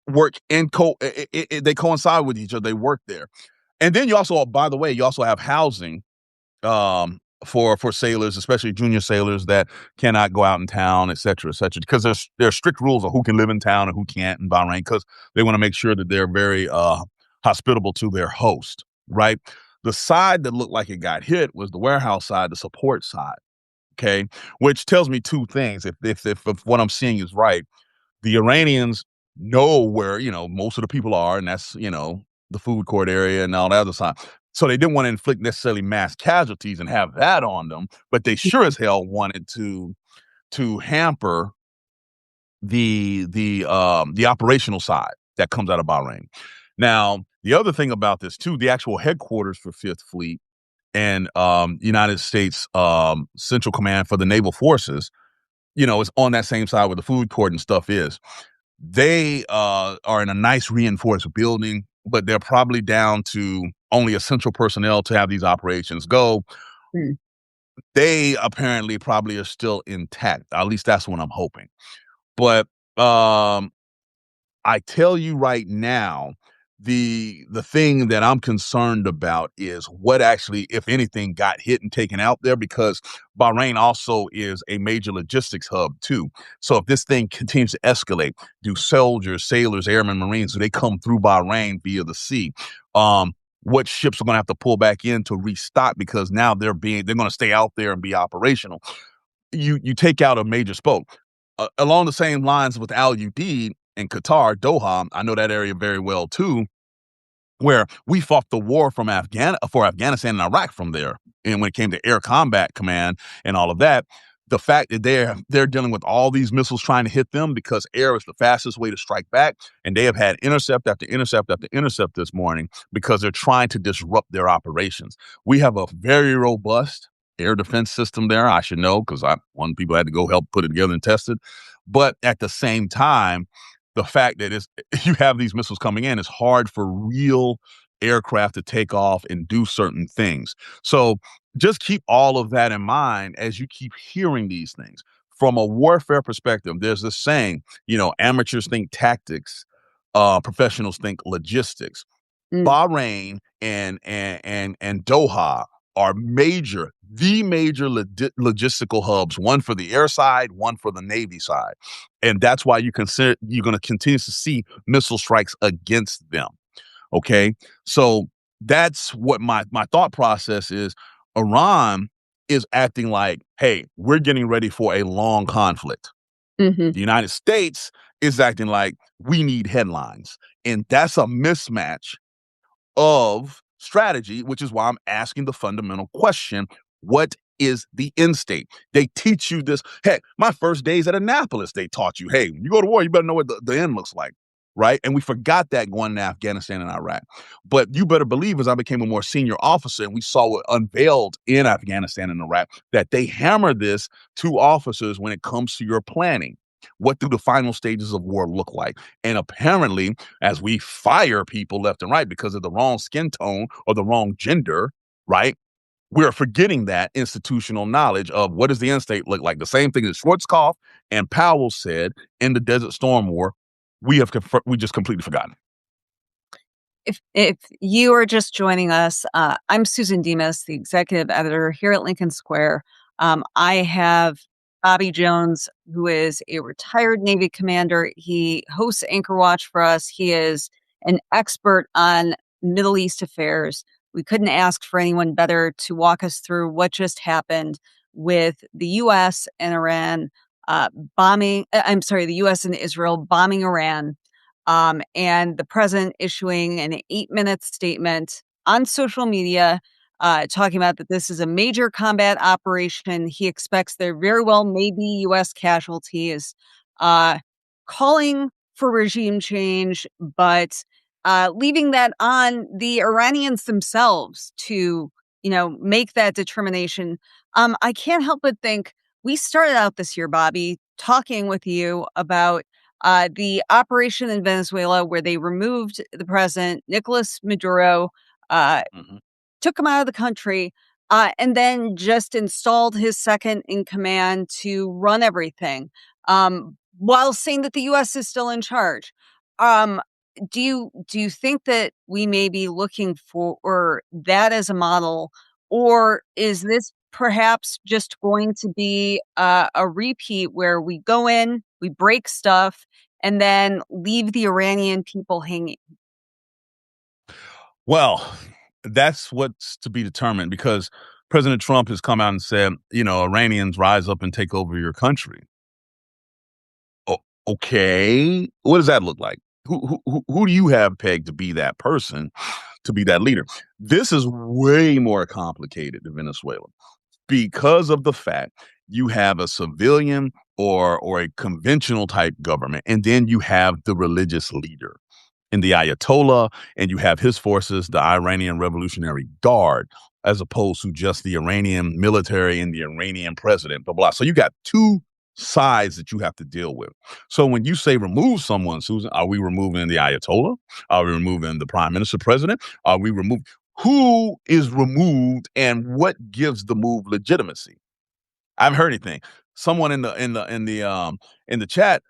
work they coincide with each other. They work there, and then you also, by the way, you also have housing for sailors, especially junior sailors that cannot go out in town, et cetera, because there's strict rules on who can live in town and who can't in Bahrain, because they want to make sure that they're very hospitable to their host, right? The side that looked like it got hit was the warehouse side, the support side. Okay, which tells me two things. If what I'm seeing is right, the Iranians know where most of the people are, and that's the food court area and all that other side. So they didn't want to inflict necessarily mass casualties and have that on them, but they sure as hell wanted to hamper the operational side that comes out of Bahrain. Now, the other thing about this too, the actual headquarters for Fifth Fleet and United States Central Command for the Naval Forces, is on that same side where the food court and stuff is. They are in a nice reinforced building, but they're probably down to only essential personnel to have these operations go. Hmm. They apparently probably are still intact. At least that's what I'm hoping. But I tell you right now, the thing that I'm concerned about is what actually, if anything, got hit and taken out there, because Bahrain also is a major logistics hub too. So if this thing continues to escalate, do soldiers, sailors, airmen, Marines, do they come through Bahrain via the sea? What ships are going to have to pull back in to restock, because now they're going to stay out there and be operational. You take out a major spoke. Along the same lines with Al Udeid in Qatar, Doha, I know that area very well too, where we fought the war for Afghanistan and Iraq from there. And when it came to air combat command and all of that, the fact that they're dealing with all these missiles trying to hit them because air is the fastest way to strike back, and they have had intercept after intercept after intercept this morning because they're trying to disrupt their operations. We have a very robust air defense system there. I should know because one people had to go help put it together and test it. But at the same time, the fact that you have these missiles coming in, it's hard for real aircraft to take off and do certain things. So just keep all of that in mind as you keep hearing these things. From a warfare perspective, there's this saying, amateurs think tactics, professionals think logistics. Mm, Bahrain and Doha are the major logistical hubs, one for the air side, one for the Navy side. And that's why you're going to continue to see missile strikes against them. Okay. So that's what my thought process is. Iran is acting like, hey, we're getting ready for a long conflict. mhm. The United States is acting like we need headlines. And that's a mismatch of strategy, which is why I'm asking the fundamental question: what is the end state? They teach you this. Heck, my first days at Annapolis, they taught you, hey, when you go to war, you better know what the end looks like. Right. And we forgot that going to Afghanistan and Iraq. But you better believe, as I became a more senior officer and we saw what unveiled in Afghanistan and Iraq, that they hammer this to officers when it comes to your planning. What do the final stages of war look like? And apparently, as we fire people left and right because of the wrong skin tone or the wrong gender, right? We're forgetting that institutional knowledge of what does the end state look like. The same thing that Schwarzkopf and Powell said in the Desert Storm War. We just completely forgotten. If you are just joining us, I'm Susan Demas, the executive editor here at Lincoln Square. I have Bobby Jones, who is a retired Navy commander. He hosts Anchor Watch for us. He is an expert on Middle East affairs. We couldn't ask for anyone better to walk us through what just happened with the U.S. and Iran the U.S. and Israel bombing Iran, and the president issuing an 8-minute statement on social media talking about that this is a major combat operation. He expects there very well may be U.S. casualties, uh, calling for regime change, but leaving that on the Iranians themselves to, make that determination. I can't help but think we started out this year, Bobby, talking with you about the operation in Venezuela where they removed the president, Nicolas Maduro, uh, Mhm. took him out of the country, and then just installed his second in command to run everything, while saying that the U.S. is still in charge. Um, do you think that we may be looking for or that as a model, or is this perhaps just going to be a repeat where we go in, we break stuff, and then leave the Iranian people hanging? Well, that's what's to be determined because President Trump has come out and said, Iranians rise up and take over your country. O Okay, what does that look like? Who do you have pegged to be that person, to be that leader? This is way more complicated than Venezuela because of the fact you have a civilian or a conventional type government, and then you have the religious leader in the Ayatollah, and you have his forces, the Iranian Revolutionary Guard, as opposed to just the Iranian military and the Iranian president, blah, blah. So you got two sides that you have to deal with. So when you say remove someone, Susan, are we removing the Ayatollah? Are we removing the prime minister president? Are we removing who is removed and what gives the move legitimacy? I haven't heard anything. Someone in the chat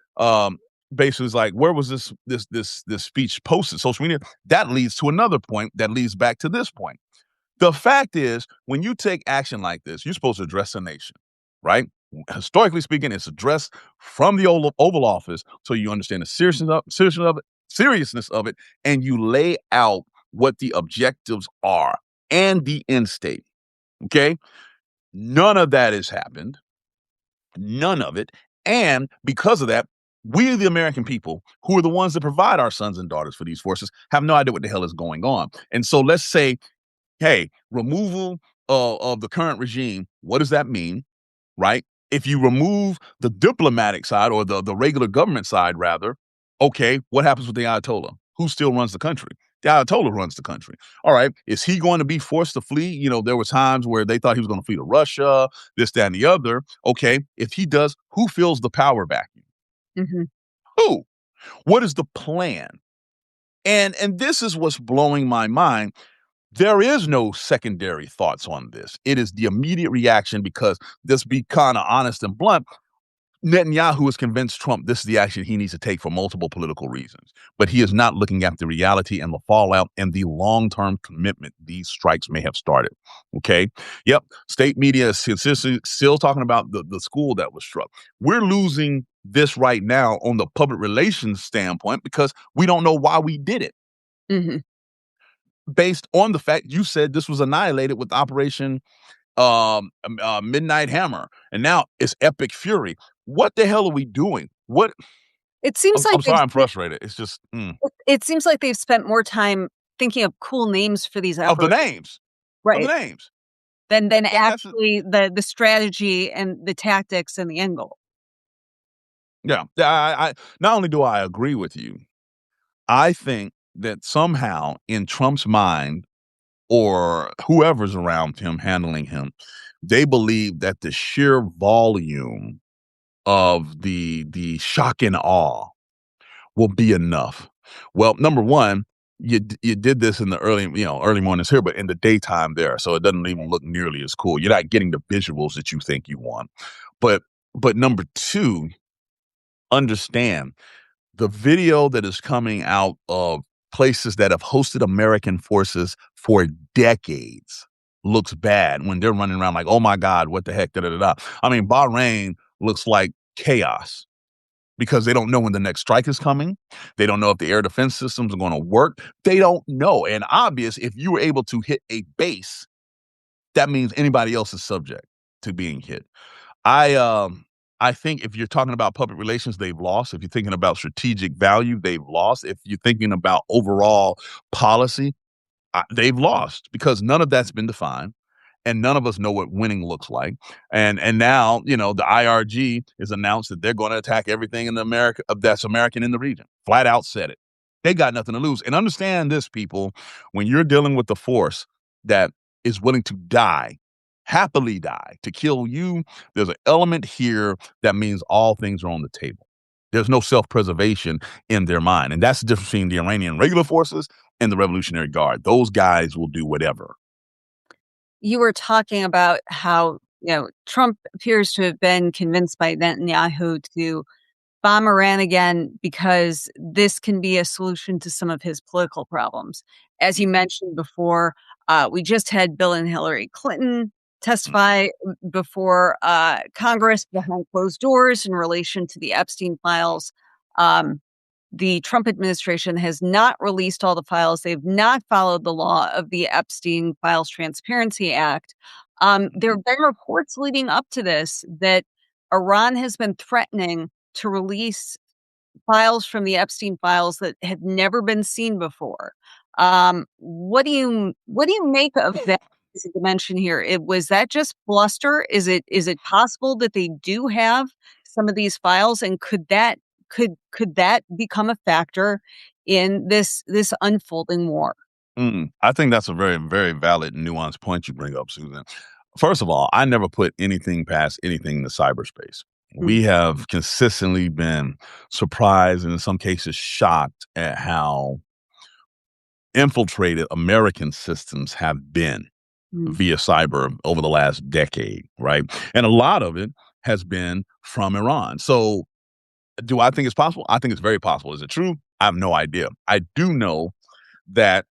basically was like, where was this speech posted? Social media. That leads to another point that leads back to this point. The fact is, when you take action like this, you're supposed to address a nation, right? Historically speaking, it's addressed from the Oval Office, so you understand the seriousness of it, and you lay out what the objectives are and the end state. Okay, none of that has happened. None of it. And because of that, we, the American people, who are the ones that provide our sons and daughters for these forces, have no idea what the hell is going on. And so let's say, hey, removal of the current regime, what does that mean? Right? If you remove the diplomatic side or the regular government side, rather, okay, what happens with the Ayatollah? Who still runs the country? The Ayatollah runs the country. All right. Is he going to be forced to flee? You know, there were times where they thought he was going to flee to Russia, this, that, and the other. Okay. If he does, who fills the power vacuum? Mhm. Who? What is the plan? And this is what's blowing my mind. There is no secondary thoughts on this. It is the immediate reaction because, let's be kind of honest and blunt, Netanyahu has convinced Trump this is the action he needs to take for multiple political reasons. But he is not looking at the reality and the fallout and the long-term commitment these strikes may have started. Okay. Yep. State media is still talking about the school that was struck. We're losing this right now on the public relations standpoint because we don't know why we did it, Mhm. based on the fact you said this was annihilated with Operation Midnight Hammer, and now it's Epic Fury. What the hell are we doing? What? It seems like I'm sorry, I'm frustrated. It's just it seems like they've spent more time thinking of cool names for these of the operations, names, of the right, names. than That's actually the strategy and the tactics and the end goal. yeah. I not only do I agree with you, I think that somehow in Trump's mind or whoever's around him handling him, they believe that the sheer volume of the shock and awe will be enough. Well, number one, you did this in the early mornings here, but in the daytime there, so it doesn't even look nearly as cool. You're not getting the visuals that you think you want. But number two, understand the video that is coming out of places that have hosted American forces for decades looks bad when they're running around like, oh my God, what the heck? Da, da, da, da. I mean, Bahrain looks like chaos because they don't know when the next strike is coming. They don't know if the air defense systems are going to work. They don't know. And obvious, if you were able to hit a base, that means anybody else is subject to being hit. I think if you're talking about public relations, they've lost. If you're thinking about strategic value, they've lost. If you're thinking about overall policy, they've lost because none of that's been defined and none of us know what winning looks like. And now, the IRG has announced that they're going to attack everything in America that's American in the region. Flat out said it. They got nothing to lose. And understand this, people, when you're dealing with the force that is willing to die, happily die, to kill you, there's an element here that means all things are on the table. There's no self-preservation in their mind. And that's the difference between the Iranian regular forces and the Revolutionary Guard. Those guys will do whatever. You were talking about how, Trump appears to have been convinced by Netanyahu to bomb Iran again because this can be a solution to some of his political problems. As you mentioned before, we just had Bill and Hillary Clinton Mm, testify before Congress behind closed doors in relation to the Epstein files. Um, the Trump administration has not released all the files. They've not followed the law of the Epstein Files Transparency Act. There mhm, have been reports leading up to this that Iran has been threatening to release files from the Epstein files that had never been seen before. What do you make of that as a dimension here? Was that just bluster? Is it possible that they do have some of these files, and could that become a factor in this unfolding war? I think that's a very, very valid, nuanced point you bring up, Susan. First of all, I never put anything past anything in the cyberspace. Mm, We have consistently been surprised and in some cases shocked at how infiltrated American systems have been mm. via cyber over the last decade, right? And a lot of it has been from Iran. So, do I think it's possible? I think it's very possible. Is it true? I have no idea. I do know that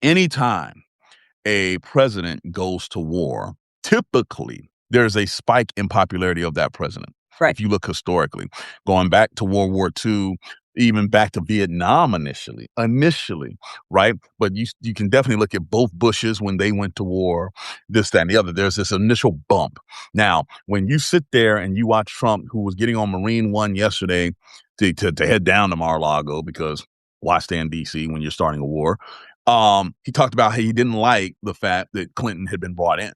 anytime a president goes to war, typically there's a spike in popularity of that president. Right. If you look historically, going back to World War II, even back to Vietnam initially, right? But you can definitely look at both Bushes when they went to war, this, that, and the other. There's this initial bump. Now, when you sit there and you watch Trump, who was getting on Marine One yesterday to head down to Mar-a-Lago because why stay in DC when you're starting a war? He talked about how he didn't like the fact that Clinton had been brought in.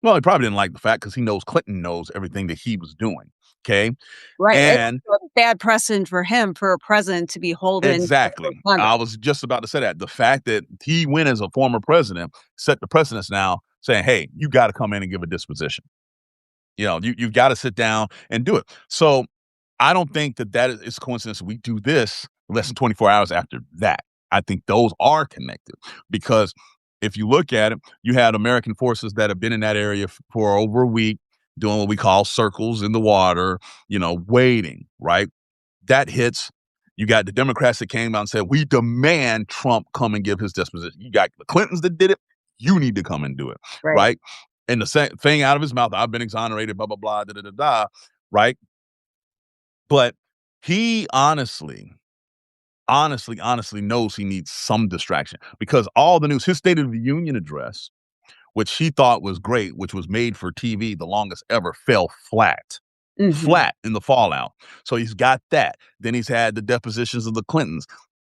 Well, he probably didn't like the fact because he knows Clinton knows everything that he was doing. Okay. Right, it's And a bad precedent for him, for a president to be holding to exactly. close conduct. I was just about to say that. The fact that he went as a former president set the precedence now saying, hey, you got to come in and give a disposition. You've got to sit down and do it. So I don't think that is a coincidence. We do this less than 24 hours after that. I think those are connected because if you look at it, you had American forces that have been in that area for over a week doing what we call circles in the water, waiting, right? That hits. You got the Democrats that came out and said, we demand Trump come and give his disposition. You got the Clintons that did it. You need to come and do it, Right. right? And the same thing out of his mouth, I've been exonerated, blah, blah, blah, da, da, da, da, right? But he honestly knows he needs some distraction because all the news, his State of the Union address, which he thought was great, which was made for TV, the longest ever, fell Mhm. flat in the fallout. So he's got that. Then he's had the depositions of the Clintons.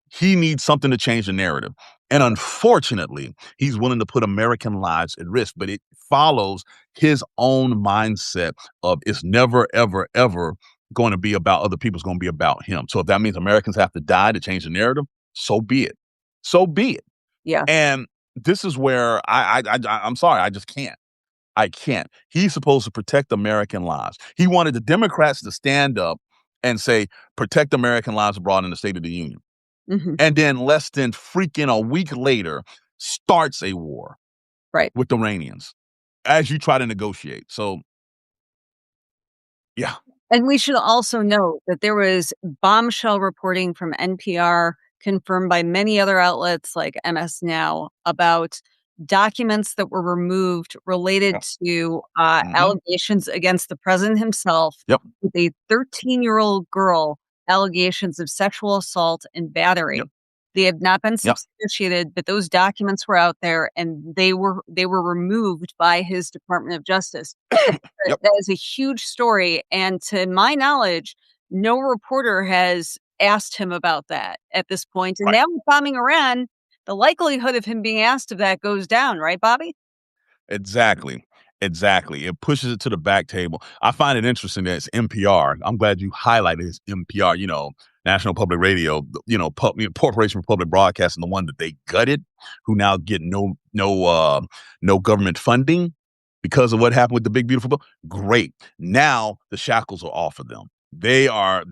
He needs something to change the narrative. And unfortunately, he's willing to put American lives at risk, but it follows his own mindset of it's never, ever, ever going to be about other people. It's going to be about him. So if that means Americans have to die to change the narrative, so be it. So be it. Yeah. And this is where I'm sorry, I just can't. I can't. He's supposed to protect American lives. He wanted the Democrats to stand up and say, protect American lives abroad in the State of the Union. Mhm. And then less than freaking a week later, starts a war Right. with the Iranians as you try to negotiate. So, yeah. And we should also note that there was bombshell reporting from NPR, confirmed by many other outlets like MS Now, about documents that were removed related Yeah. to Mhm. allegations against the president himself, Yep. with a 13-year-old girl, allegations of sexual assault and Yep. battery. They have not been Yep. substantiated, but those documents were out there and they were removed by his Department of Justice. Yep. That is a huge story, and to my knowledge, no reporter has asked him about that at this point, and Right. now with bombing Iran, the likelihood of him being asked of that goes down, right, Bobby? Exactly. Exactly. It pushes it to the back table. I find it interesting that it's NPR. I'm glad you highlighted it's NPR, National Public Radio, Corporation for Public Broadcasting, the one that they gutted, who now get no government funding because of what happened with the big beautiful bill. Great. Now the shackles are off of them. They are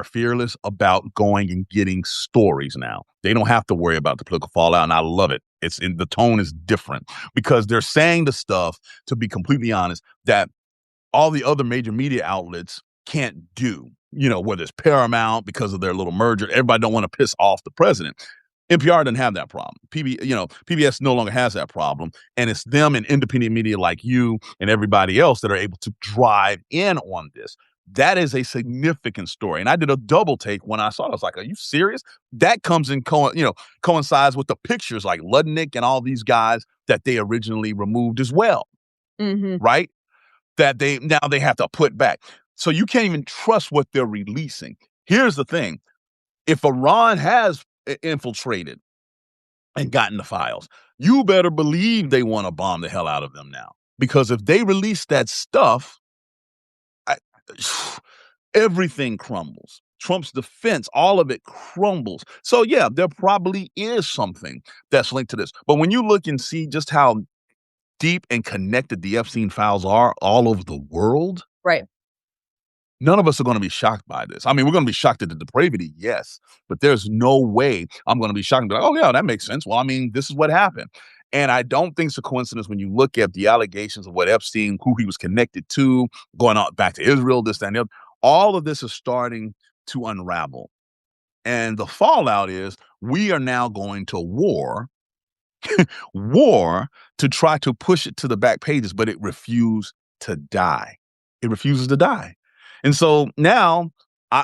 fearless about going and getting stories now. They don't have to worry about the political fallout, and I love it. The tone is different because they're saying the stuff, to be completely honest, that all the other major media outlets can't do. Whether it's Paramount because of their little merger, everybody don't want to piss off the president. NPR doesn't have that problem. PBS no longer has that problem, and it's them and independent media like you and everybody else that are able to drive in on this. That is a significant story, and I did a double take when I saw it. I was like, "Are you serious?" That comes in coincides with the pictures like Ludnick and all these guys that they originally removed as well, Mhm. right? That they have to put back. So you can't even trust what they're releasing. Here's the thing. If Iran has infiltrated and gotten the files, you better believe they want to bomb the hell out of them now. Because if they release that stuff, I, everything crumbles. Trump's defense, all of it crumbles. So yeah, there probably is something that's linked to this. But when you look and see just how deep and connected the Epstein files are all over the world, Right. none of us are going to be shocked by this. I mean, we're going to be shocked at the depravity, yes, but there's no way I'm going to be shocked and be like, oh, yeah, that makes sense. Well, I mean, this is what happened. And I don't think it's a coincidence when you look at the allegations of what Epstein, who he was connected to, going on back to Israel, this, that, and the other. All of this is starting to unravel. And the fallout is we are now going to war to try to push it to the back pages, but it refused to die. It refuses to die. And so now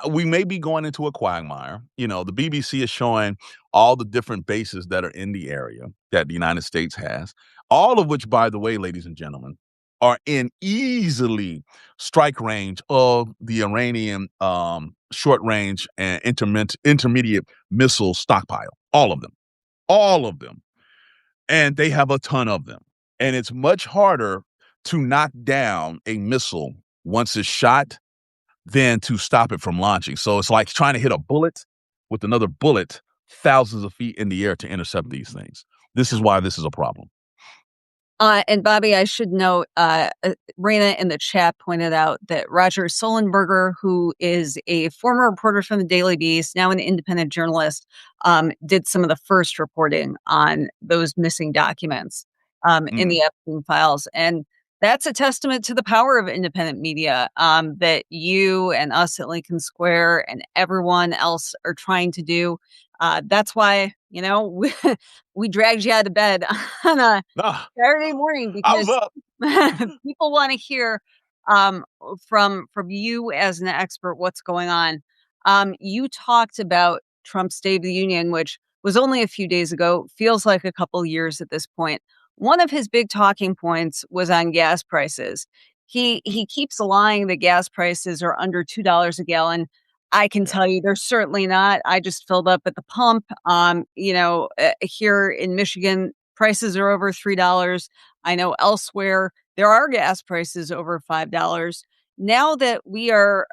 we may be going into a quagmire. The BBC is showing all the different bases that are in the area that the United States has, all of which, by the way, ladies and gentlemen, are in easily strike range of the Iranian short range and intermediate missile stockpile. All of them. All of them, and they have a ton of them. And it's much harder to knock down a missile once it's shot than to stop it from launching. So it's like trying to hit a bullet with another bullet thousands of feet in the air to intercept these things. This is why this is a problem. And Bobby, I should note, Raina in the chat pointed out that Roger Sullenberger, who is a former reporter from the Daily Beast, now an independent journalist, did some of the first reporting on those missing documents in Mm. the Epstein files. And that's a testament to the power of independent media that you and us at Lincoln Square and everyone else are trying to do. That's why, we dragged you out of bed on a Ah, Saturday morning I was because up. people wanna hear, um, from you as an expert what's going on. You talked about Trump's State of the Union, which was only a few days ago, feels like a couple years at this point. One of his big talking points was on gas prices. He keeps lying that gas prices are under $2 a gallon. I can Yeah. tell you they're certainly not. I just filled up at the pump. Here in Michigan, prices are over $3. I know elsewhere there are gas prices over $5. Now that we are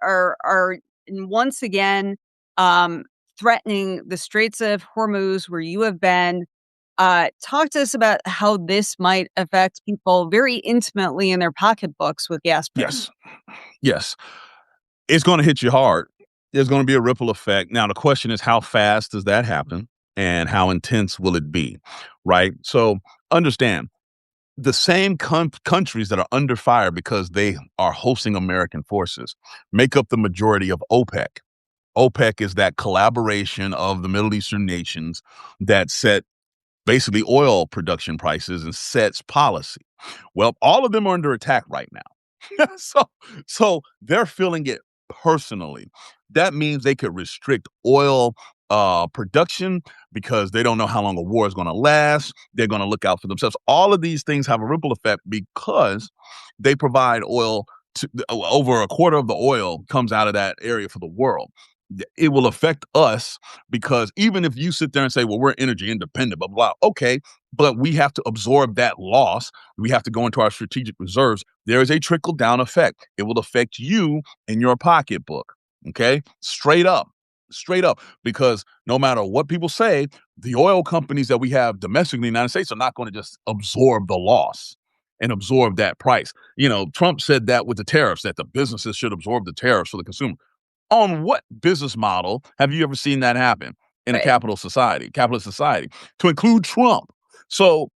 once again um, threatening the Straits of Hormuz, where you have been, talk to us about how this might affect people very intimately in their pocketbooks with gas prices. Yes. Yes. It's going to hit you hard. There's going to be a ripple effect. Now, the question is, how fast does that happen and how intense will it be? Right. So understand the same countries that are under fire because they are hosting American forces make up the majority of OPEC. OPEC is that collaboration of the Middle Eastern nations that set basically oil production prices and sets policy. Well, all of them are under attack right now. so so they're feeling it personally. That means they could restrict oil production because they don't know how long a war is going to last. They're going to look out for themselves. All of these things have a ripple effect because they provide oil to over a quarter of the oil comes out of that area for the world. It will affect us because even if you sit there and say, well, we're energy independent, blah, blah, blah, okay, but we have to absorb that loss. We have to go into our strategic reserves. There is a trickle down effect. It will affect you in your pocketbook. Okay. Straight up, because no matter what people say, the oil companies that we have domestically in the United States are not going to just absorb the loss and absorb that price. Trump said that with the tariffs, that the businesses should absorb the tariffs for the consumer. On what business model have you ever seen that happen in a Right. capitalist society, to include Trump? So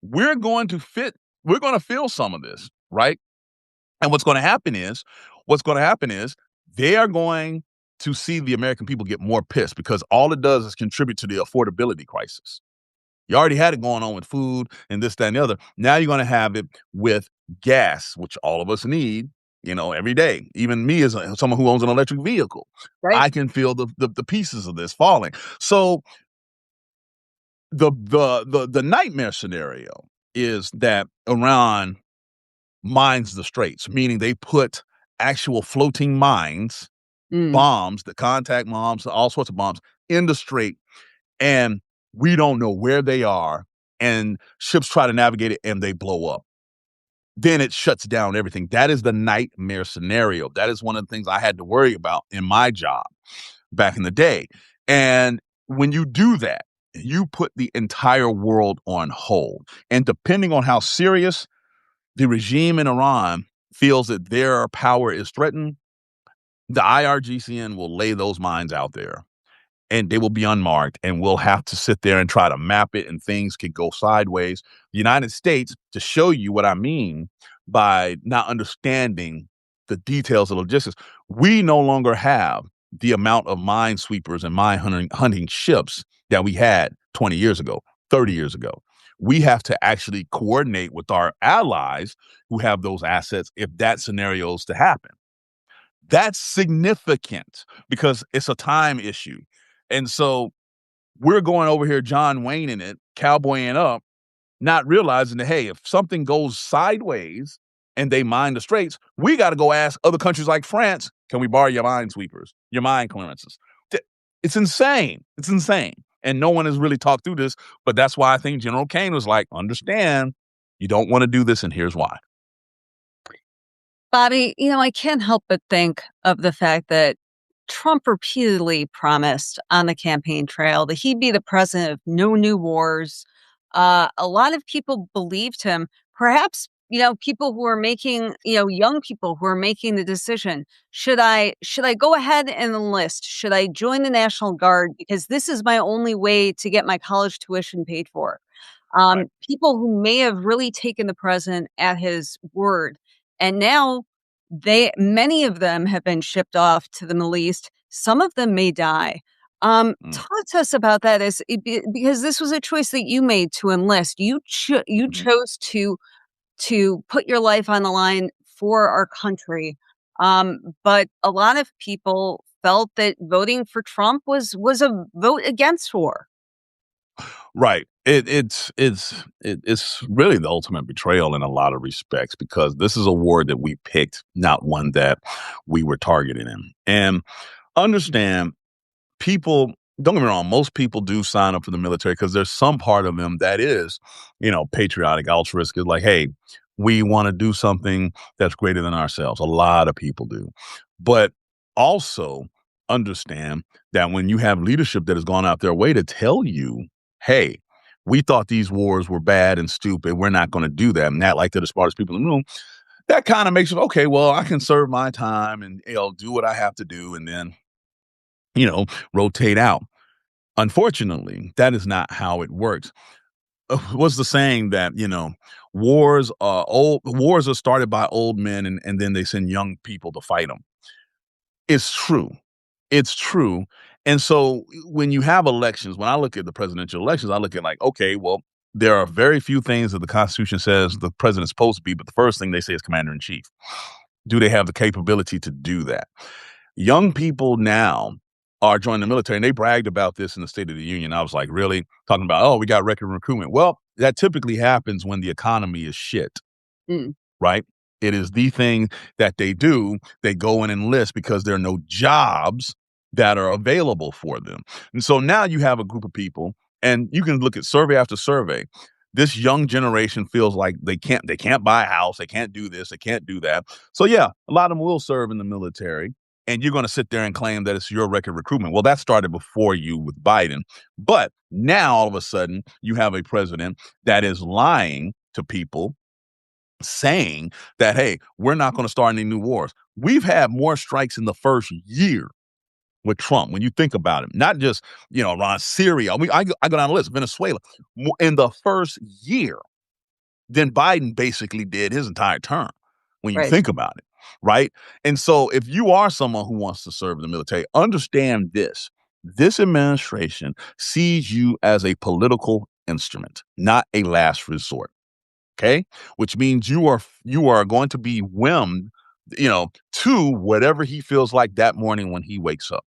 we're going to feel some of this, right? And what's going to happen is they are going to see the American people get more pissed because all it does is contribute to the affordability crisis. You already had it going on with food and this, that, and the other. Now you're going to have it with gas, which all of us need, every day. Even me as someone who owns an electric vehicle, Right. I can feel the pieces of this falling. So the nightmare scenario is that Iran mines the straits, meaning they put actual floating mines, Mm, bombs, the contact bombs, all sorts of bombs in the strait, and we don't know where they are, and ships try to navigate it and they blow up. Then it shuts down everything. That is the nightmare scenario. That is one of the things I had to worry about in my job back in the day. And when you do that, you put the entire world on hold. And depending on how serious the regime in Iran feels that their power is threatened, the IRGCN will lay those mines out there and they will be unmarked, and we'll have to sit there and try to map it, and things could go sideways. The United States, to show you what I mean by not understanding the details of logistics, we no longer have the amount of minesweepers and mine hunting ships that we had 20 years ago, 30 years ago. We have to actually coordinate with our allies who have those assets if that scenario is to happen. That's significant because it's a time issue. And so we're going over here, John Wayne in it, cowboying up, not realizing that, hey, if something goes sideways and they mine the straits, we got to go ask other countries like France, can we borrow your minesweepers, your mine clearances? It's insane. It's insane. And no one has really talked through this, but that's why I think General Kane was like, understand, you don't want to do this, and here's why. Bobby, I can't help but think of the fact that Trump repeatedly promised on the campaign trail that he'd be the president of no new wars. A lot of people believed him. Perhaps, people who are making, young people who are making the decision, should I go ahead and enlist? Should I join the National Guard? Because this is my only way to get my college tuition paid for. Right. People who may have really taken the president at his word. And now many of them have been shipped off to the Middle East. Some of them may die. Mm. Talk to us about that because this was a choice that you made to enlist. You Mhm. chose to put your life on the line for our country. But a lot of people felt that voting for Trump was a vote against war. Right. It's really the ultimate betrayal in a lot of respects because this is a war that we picked, not one that we were targeted in. And understand people, don't get me wrong, most people do sign up for the military because there's some part of them that is, patriotic, altruistic, like, hey, we want to do something that's greater than ourselves. A lot of people do. But also understand that when you have leadership that has gone out their way to tell you, hey, we thought these wars were bad and stupid. We're not going to do that. And act like they're the smartest people in the room. That kind of makes it okay. Well, I can serve my time and do what I have to do, and then you know, rotate out. Unfortunately, that is not how it works. What's the saying that, wars are started by old men and then they send young people to fight them. It's true. It's true. And so when you have elections, when I look at the presidential elections, I look at like, okay, well, there are very few things that the Constitution says the president's supposed to be, but the first thing they say is commander in chief. Do they have the capability to do that? Young people now are joining the military, and they bragged about this in the State of the Union. I was like, really? Talking about, oh, we got record recruitment. Well, that typically happens when the economy is shit, Mm, right? It is the thing that they do. They go and enlist because there are no jobs that are available for them. And so now you have a group of people, and you can look at survey after survey. This young generation feels like they can't buy a house, they can't do this, they can't do that. So yeah, a lot of them will serve in the military, and you're going to sit there and claim that it's your record recruitment. Well, that started before you with Biden, but now all of a sudden you have a president that is lying to people saying that, hey, we're not going to start any new wars. We've had more strikes in the first year with Trump. When you think about it, not just, around Syria. I go down the list, Venezuela, in the first year than Biden basically did his entire term when you right. think about it, right? And so if you are someone who wants to serve in the military, understand this. This administration sees you as a political instrument, not a last resort. Okay, which means you are going to be whimmed, to whatever he feels like that morning when he wakes up.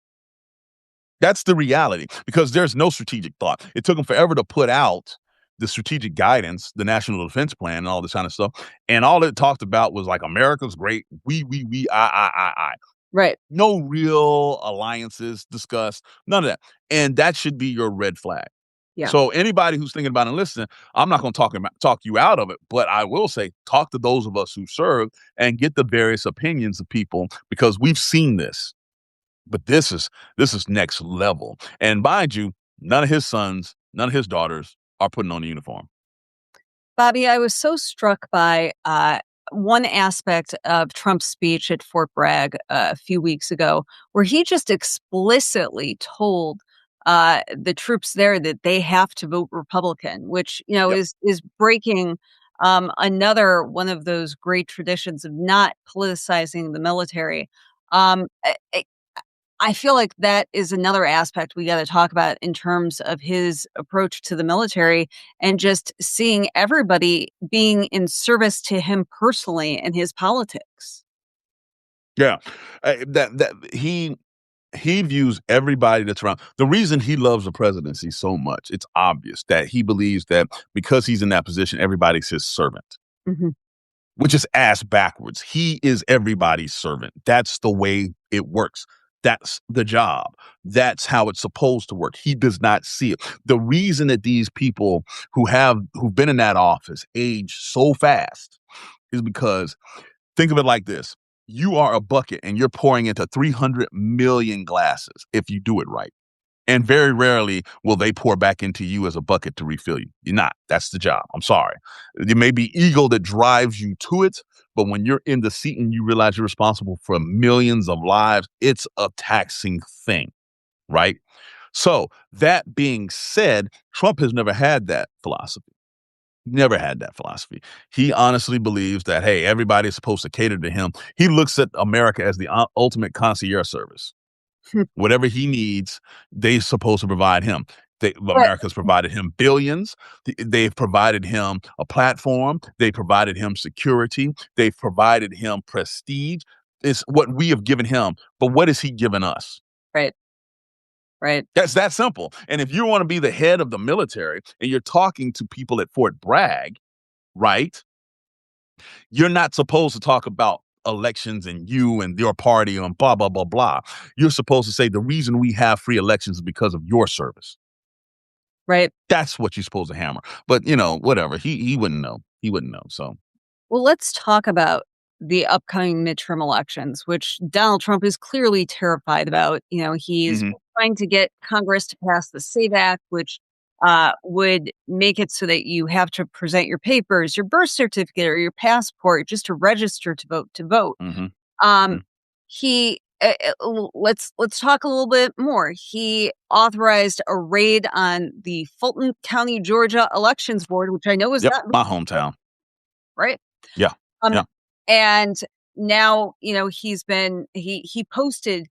That's the reality because there's no strategic thought. It took him forever to put out the strategic guidance, the National Defense Plan, and all this kind of stuff. And all it talked about was like America's great. We, I. Right. No real alliances discussed, none of that. And that should be your red flag. Yeah. So anybody who's thinking about enlisting, I'm not going to talk you out of it, but I will say talk to those of us who serve and get the various opinions of people because we've seen this. But this is next level. And mind you, none of his sons, none of his daughters are putting on a uniform. Bobby, I was so struck by one aspect of Trump's speech at Fort Bragg a few weeks ago, where he just explicitly told the troops there that they have to vote Republican, which Yep. is breaking another one of those great traditions of not politicizing the military. I feel like that is another aspect we gotta talk about in terms of his approach to the military and just seeing everybody being in service to him personally and his politics. Yeah. That he views everybody that's around. The reason he loves the presidency so much, it's obvious that he believes that because he's in that position, everybody's his servant. Mhm. Which is ass backwards. He is everybody's servant. That's the way it works. That's the job. That's how it's supposed to work. He does not see it. The reason that these people who've been in that office age so fast is because Think of it like this. You are a bucket and you're pouring into 300 million glasses if you do it right. And very rarely will they pour back into you as a bucket to refill you. You're not. That's the job. I'm sorry. It may be ego that drives you to it, but when you're in the seat and you realize you're responsible for millions of lives, it's a taxing thing, right? So, that being said, Trump has never had that philosophy. Never had that philosophy. He honestly believes that, hey, everybody's supposed to cater to him. He looks at America as the ultimate concierge service. Whatever he needs, they're supposed to provide him. But America's provided him billions. They've provided him a platform. They provided him security. They've provided him prestige. It's what we have given him. But what has he given us? right, right, That's that simple. And if you want to be the head of the military and you're talking to people at Fort Bragg, right? You're not supposed to talk about elections and you and your party and blah, blah, blah, blah. You're supposed to say the reason we have free elections is because of your service. right. That's what you're supposed to hammer. But, you know, whatever. He wouldn't know. He wouldn't know. So, Well, let's talk about the upcoming midterm elections, which Donald Trump is clearly terrified about. He's mhm, trying to get Congress to pass the SAVE Act, which would make it so that you have to present your papers, your birth certificate, or your passport just to register to vote. mhm, Um, mhm. let's talk a little bit more. He authorized a raid on the Fulton County, Georgia Elections Board, which I know is Yep. not My hometown. right. Yeah. Um, Yeah. and now, he posted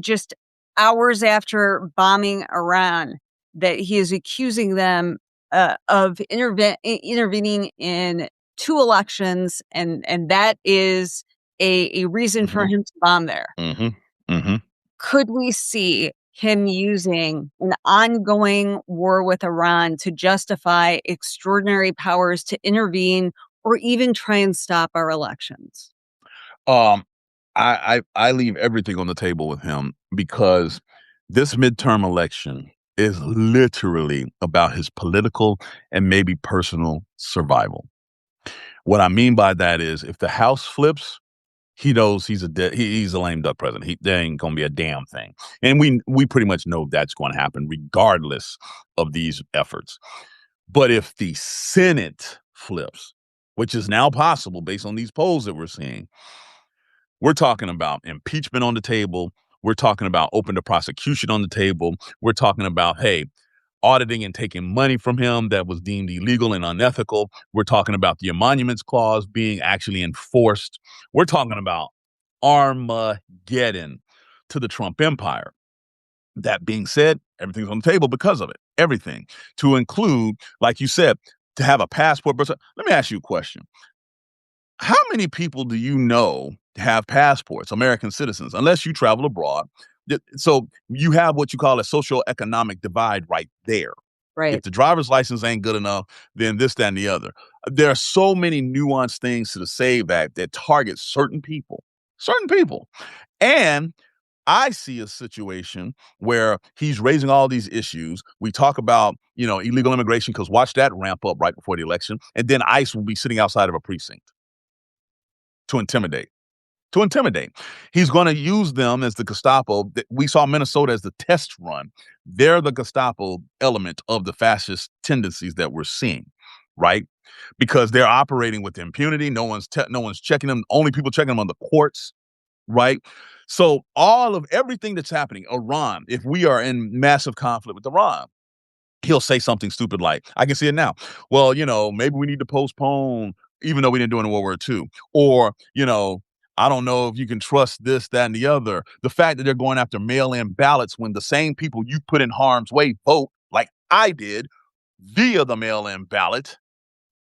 just hours after bombing Iran that he is accusing them of intervening in two elections, and that is a reason for Mhm, him to bomb there. mhm, mhm. Could we see him using an ongoing war with Iran to justify extraordinary powers to intervene or even try and stop our elections? Um, I leave everything on the table with him because this midterm election is literally about his political and maybe personal survival. What I mean by that is if the House flips, he knows he's a lame duck president. There ain't gonna be a damn thing, and we pretty much know that's going to happen regardless of these efforts. But if the Senate flips, which is now possible based on these polls that we're seeing, we're talking about impeachment on the table. We're talking about open to prosecution on the table. We're talking about, hey, auditing and taking money from him that was deemed illegal and unethical. We're talking about the emoluments clause being actually enforced. We're talking about Armageddon to the Trump empire. That being said, everything's on the table because of it. Everything to include, like you said, to have a passport. Let me ask you a question. How many people do you know have passports, American citizens, unless you travel abroad? So you have what you call a social economic divide right there. If Right. the driver's license ain't good enough, then this, that, and the other. There are so many nuanced things to the SAVE Act that target certain people, certain people. And I see a situation where he's raising all these issues. We talk about, illegal immigration because watch that ramp up right before the election. And then ICE will be sitting outside of a precinct to intimidate. To intimidate. He's going to use them as the Gestapo. We saw Minnesota as the test run. They're the Gestapo element of the fascist tendencies that we're seeing, right? Because they're operating with impunity. No one's checking them. Only people checking them on the courts, right? So all of everything that's happening, Iran, if we are in massive conflict with Iran, he'll say something stupid like, I can see it now. Well, maybe we need to postpone, even though we didn't do it in World War II. Or, I don't know if you can trust this, that, and the other. The fact that they're going after mail-in ballots when the same people you put in harm's way vote, like I did, via the mail-in ballot,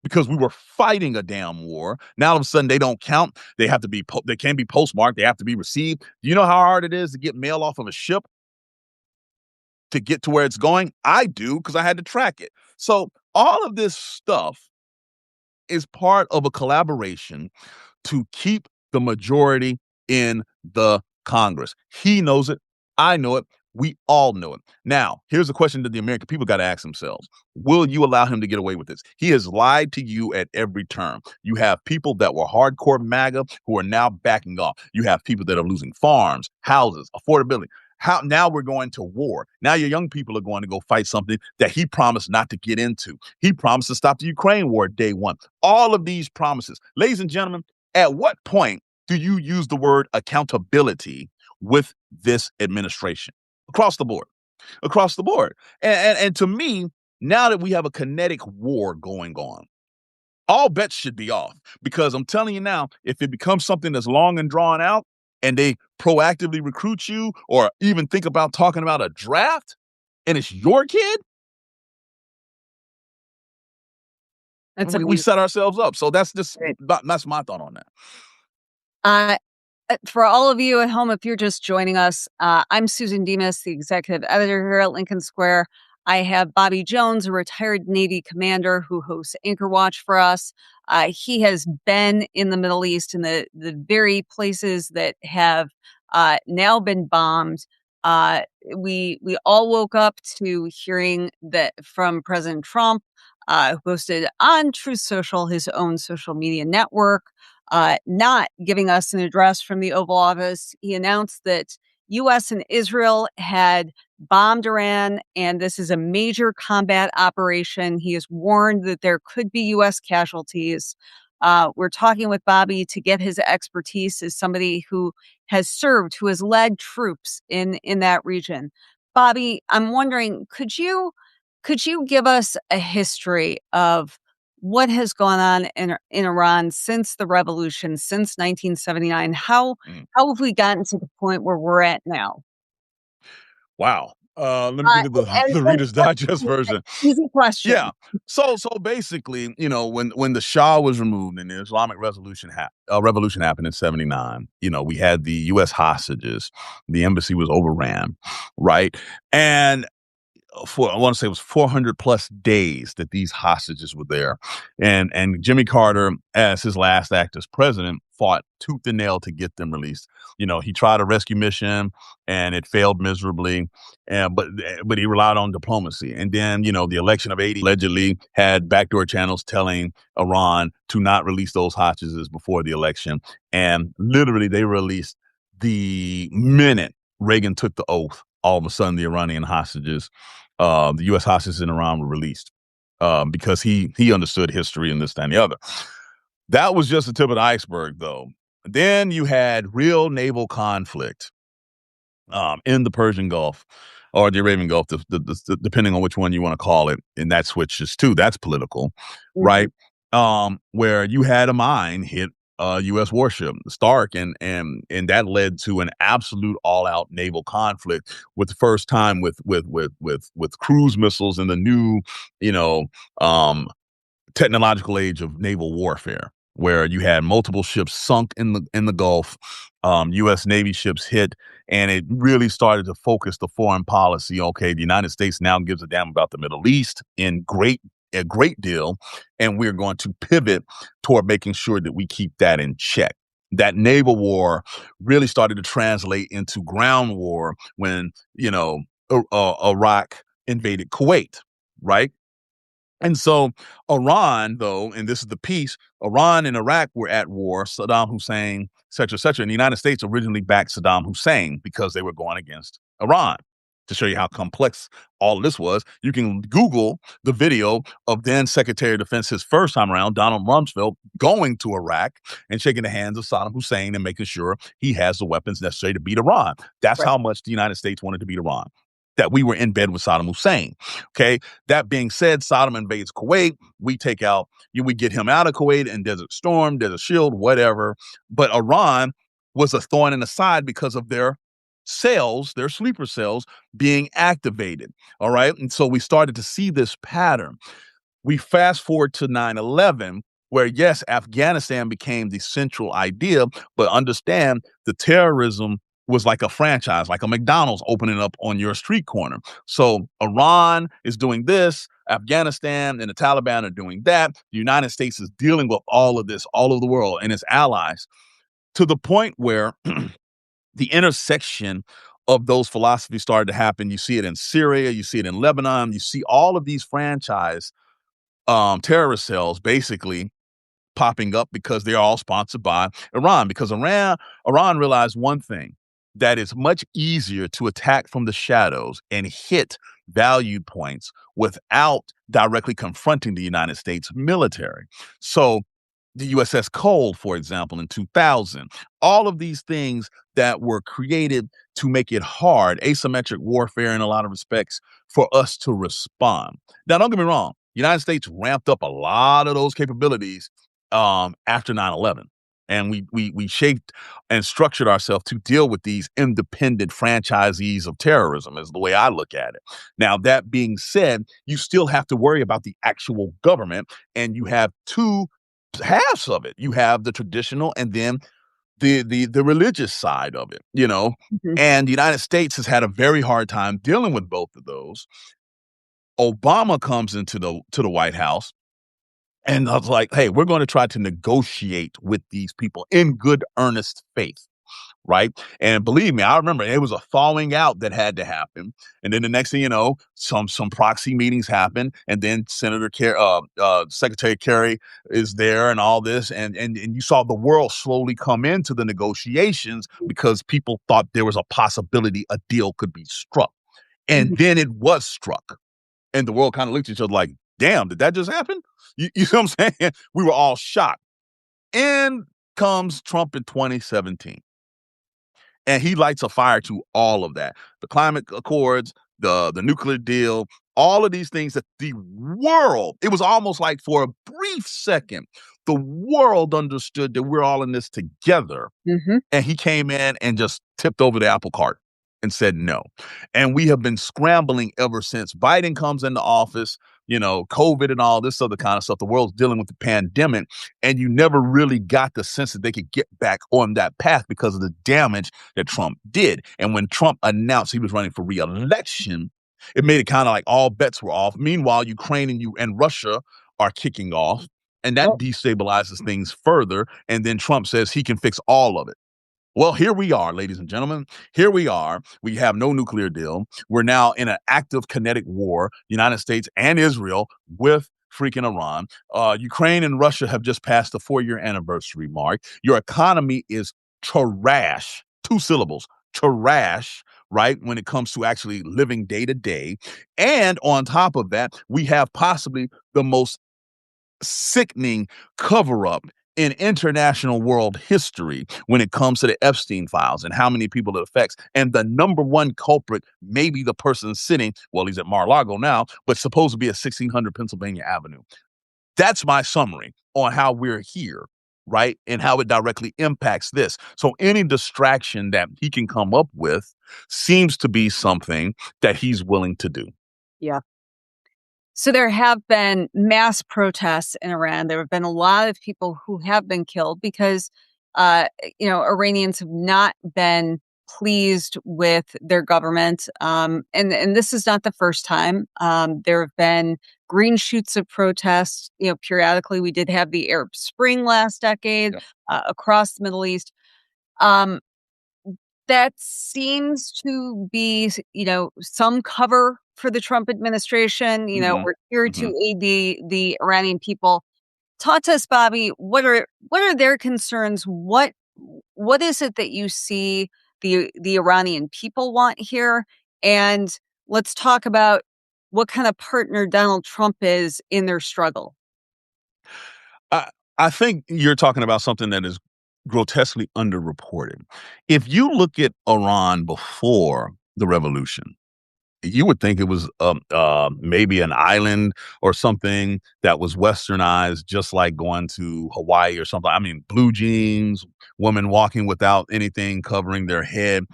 because we were fighting a damn war. Now all of a sudden they don't count. They can't be postmarked. They have to be received. Do you know how hard it is to get mail off of a ship to get to where it's going? I do, because I had to track it. So all of this stuff is part of a collaboration to keep the majority in the Congress. He knows it. I know it. We all know it. Now, here's a question that the American people got to ask themselves. Will you allow him to get away with this? He has lied to you at every turn. You have people that were hardcore MAGA who are now backing off. You have people that are losing farms, houses, affordability. How now we're going to war. Now your young people are going to go fight something that he promised not to get into. He promised to stop the Ukraine war day one. All of these promises. Ladies and gentlemen, at what point do you use the word accountability with this administration? Across the board, across the board. And to me, now that we have a kinetic war going on, all bets should be off, because I'm telling you now, if it becomes something that's long and drawn out and they proactively recruit you or even think about talking about a draft and it's your kid, That's we abuse. set ourselves up. So that's Right. that's my thought on that. Uh, for all of you at home, if you're just joining us, I'm Susan Demas, the executive editor here at Lincoln Square. I have Bobby Jones, a retired Navy commander who hosts Anchor Watch for us. He has been in the Middle East in the very places that have now been bombed. Uh, we all woke up to hearing that from President Trump, who posted on Truth Social, his own social media network, not giving us an address from the Oval Office. He announced that U.S. and Israel had bombed Iran, and this is a major combat operation. He has warned that there could be U.S. casualties. We're talking with Bobby to get his expertise as somebody who has served, who has led troops in that region. Bobby, I'm wondering, could you give us a history of what has gone on in Iran since the revolution, since 1979? Mm. How have we gotten to the point where we're at now? Wow. Let me Uh, give you the, and the and Reader's Digest version. easy Yeah. question. So basically, when the Shah was removed and the Islamic revolution happened in '79, we had the U.S. hostages. The embassy was overran, right? And for I want to say it was 400 plus days that these hostages were there, and Jimmy Carter, as his last act as president, fought tooth and nail to get them released. He tried a rescue mission and it failed miserably, and but he relied on diplomacy. And then the election of '80 allegedly had backdoor channels telling Iran to not release those hostages before the election, and literally they released the minute Reagan took the oath. All of a sudden, the Iranian hostages, the U.S. hostages in Iran were released because he understood history and this, that, and the other. That was just the tip of the iceberg, though. Then you had real naval conflict in the Persian Gulf or the Arabian Gulf, depending on which one you want to call it, and that switches too. That's political, Mhm. right? Where you had a mine hit a U.S. warship, Stark, and that led to an absolute all-out naval conflict, with the first time with cruise missiles and the new, you know, um, technological age of naval warfare, where you had multiple ships sunk in the Gulf, U.S. Navy ships hit, and it really started to focus the foreign policy. Okay, the United States now gives a damn about the Middle East in a great deal, and we're going to pivot toward making sure that we keep that in check. That naval war really started to translate into ground war when Iraq invaded Kuwait, right? And so Iran, though, and this is the piece, Iran and Iraq were at war, Saddam Hussein, et cetera, et cetera. And the United States originally backed Saddam Hussein because they were going against Iran. To show you how complex all of this was, you can Google the video of then Secretary of Defense his first time around, Donald Rumsfeld, going to Iraq and shaking the hands of Saddam Hussein and making sure he has the weapons necessary to beat Iran. That's Right. how much the United States wanted to beat Iran, that we were in bed with Saddam Hussein. Okay. That being said, Saddam invades Kuwait. We get him out of Kuwait in Desert Storm, Desert Shield, whatever. But Iran was a thorn in the side because of their cells, their sleeper cells being activated. All right. And so we started to see this pattern. We fast forward to 9/11, where yes, Afghanistan became the central idea, but understand the terrorism was like a franchise, like a McDonald's opening up on your street corner. So Iran is doing this, Afghanistan and the Taliban are doing that. The United States is dealing with all of this all over the world and its allies, to the point where the intersection of those philosophies started to happen. You see it in Syria, you see it in Lebanon, you see all of these franchise terrorist cells basically popping up because they're all sponsored by Iran. Because Iran realized one thing, that it's much easier to attack from the shadows and hit value points without directly confronting the United States military. So the USS Cole, for example, in 2000, all of these things that were created to make it hard, asymmetric warfare in a lot of respects, for us to respond. Now, don't get me wrong, the United States ramped up a lot of those capabilities after 9/11. And we shaped and structured ourselves to deal with these independent franchisees of terrorism, is the way I look at it. Now, that being said, you still have to worry about the actual government, and you have two halves of it. You have the traditional and then the religious side of it, you know. Mhm. And the United States has had a very hard time dealing with both of those. Obama comes into the White House, and I was like, hey, we're going to try to negotiate with these people in good earnest faith. Right. And believe me, I remember it was a thawing out that had to happen. And then the next thing you know, some proxy meetings happen. And then Secretary Kerry is there and all this. And you saw the world slowly come into the negotiations because people thought there was a possibility a deal could be struck. And Mhm. then it was struck. And the world kind of looked at each other like, damn, did that just happen? You know what I'm saying? We were all shocked. In comes Trump in 2017. And he lights a fire to all of that. The climate accords, the nuclear deal, all of these things that the world, it was almost like for a brief second, the world understood that we're all in this together. Mhm. And he came in and just tipped over the apple cart and said no. And we have been scrambling ever since. Biden comes into office, you know, COVID and all this other kind of stuff. The world's dealing with the pandemic. And you never really got the sense that they could get back on that path because of the damage that Trump did. And when Trump announced he was running for re-election, it made it kind of like all bets were off. Meanwhile, Ukraine and Russia are kicking off. And that Oh. destabilizes things further. And then Trump says he can fix all of it. Well, here we are, ladies and gentlemen. Here we are. We have no nuclear deal. We're now in an active kinetic war, United States and Israel with freaking Iran. Ukraine and Russia have just passed the 4-year anniversary mark. Your economy is trash, 2 syllables, trash, right? When it comes to actually living day to day. And on top of that, we have possibly the most sickening cover up in international world history when it comes to the Epstein files and how many people it affects. And the number one culprit may be the person sitting, well, he's at Mar-a-Lago now, but supposed to be at 1600 Pennsylvania Avenue. That's my summary on how we're here, right? And how it directly impacts this. So any distraction that he can come up with seems to be something that he's willing to do. Yeah. So there have been mass protests in Iran. There have been a lot of people who have been killed because, Iranians have not been pleased with their government. And this is not the first time. There have been green shoots of protests. Periodically, we did have the Arab Spring last decade Yeah. across the Middle East. Um, that seems to be, some cover for the Trump administration. Hmm. We're here Hmm. to aid the Iranian people. Talk to us, Bobby. What are their concerns? What is it that you see the Iranian people want here? And let's talk about what kind of partner Donald Trump is in their struggle. I, I think you're talking about something that is grotesquely underreported. If you look at Iran before the revolution, you would think it was maybe an island or something that was westernized, just like going to Hawaii or something. I mean, blue jeans, women walking without anything covering their head,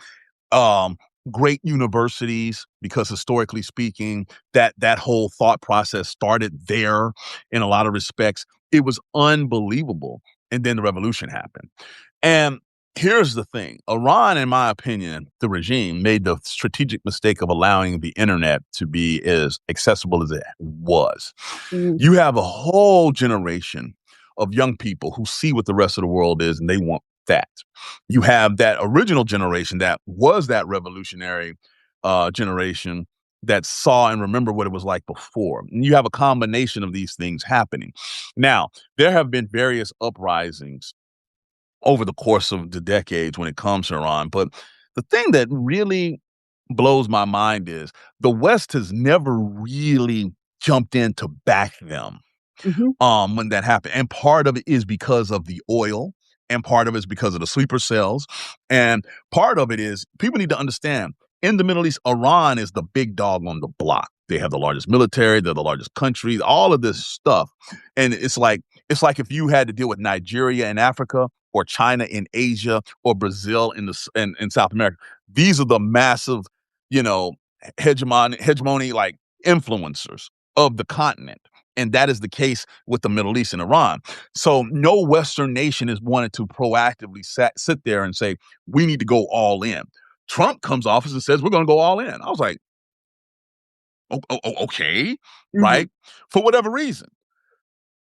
um, great universities, because historically speaking, that whole thought process started there in a lot of respects. It was unbelievable. And then the revolution happened. And here's the thing. Iran, in my opinion, the regime made the strategic mistake of allowing the internet to be as accessible as it was. Mm. You have a whole generation of young people who see what the rest of the world is and they want that. You have that original generation that was that revolutionary generation that saw and remember what it was like before. And you have a combination of these things happening. Now, there have been various uprisings over the course of the decades when it comes to Iran. But the thing that really blows my mind is the West has never really jumped in to back them Mhm, when that happened. And part of it is because of the oil, and part of it is because of the sleeper cells. And part of it is people need to understand in the Middle East, Iran is the big dog on the block. They have the largest military, they're the largest country, all of this stuff. And it's like if you had to deal with Nigeria in Africa or China in Asia or Brazil in South America. These are the massive, you know, hegemony like influencers of the continent. And that is the case with the Middle East and Iran. So no Western nation has wanted to proactively sit there and say, we need to go all in. Trump comes off and says, we're going to go all in. I was like, okay, mhm, right? For whatever reason.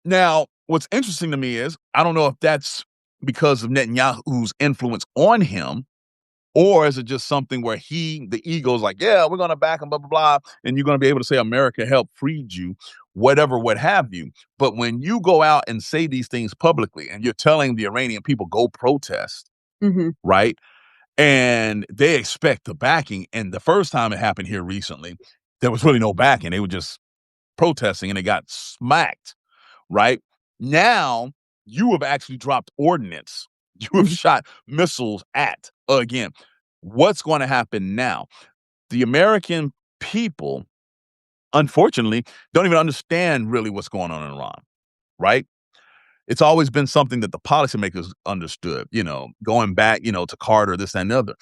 Now, what's interesting to me is, I don't know if that's because of Netanyahu's influence on him, or is it just something where the ego's like, yeah, we're going to back him, blah, blah, blah. And you're going to be able to say, America helped freed you, whatever, what have you. But when you go out and say these things publicly and you're telling the Iranian people, go protest, mhm, right? And they expect the backing. And the first time it happened here recently, there was really no backing. They were just protesting and they got smacked, right? Now you have actually dropped ordnance. You have mhm, shot missiles at again. What's going to happen now? The American people, unfortunately, don't even understand really what's going on in Iran, right? It's always been something that the policymakers understood, going back, to Carter, this, that, and the other.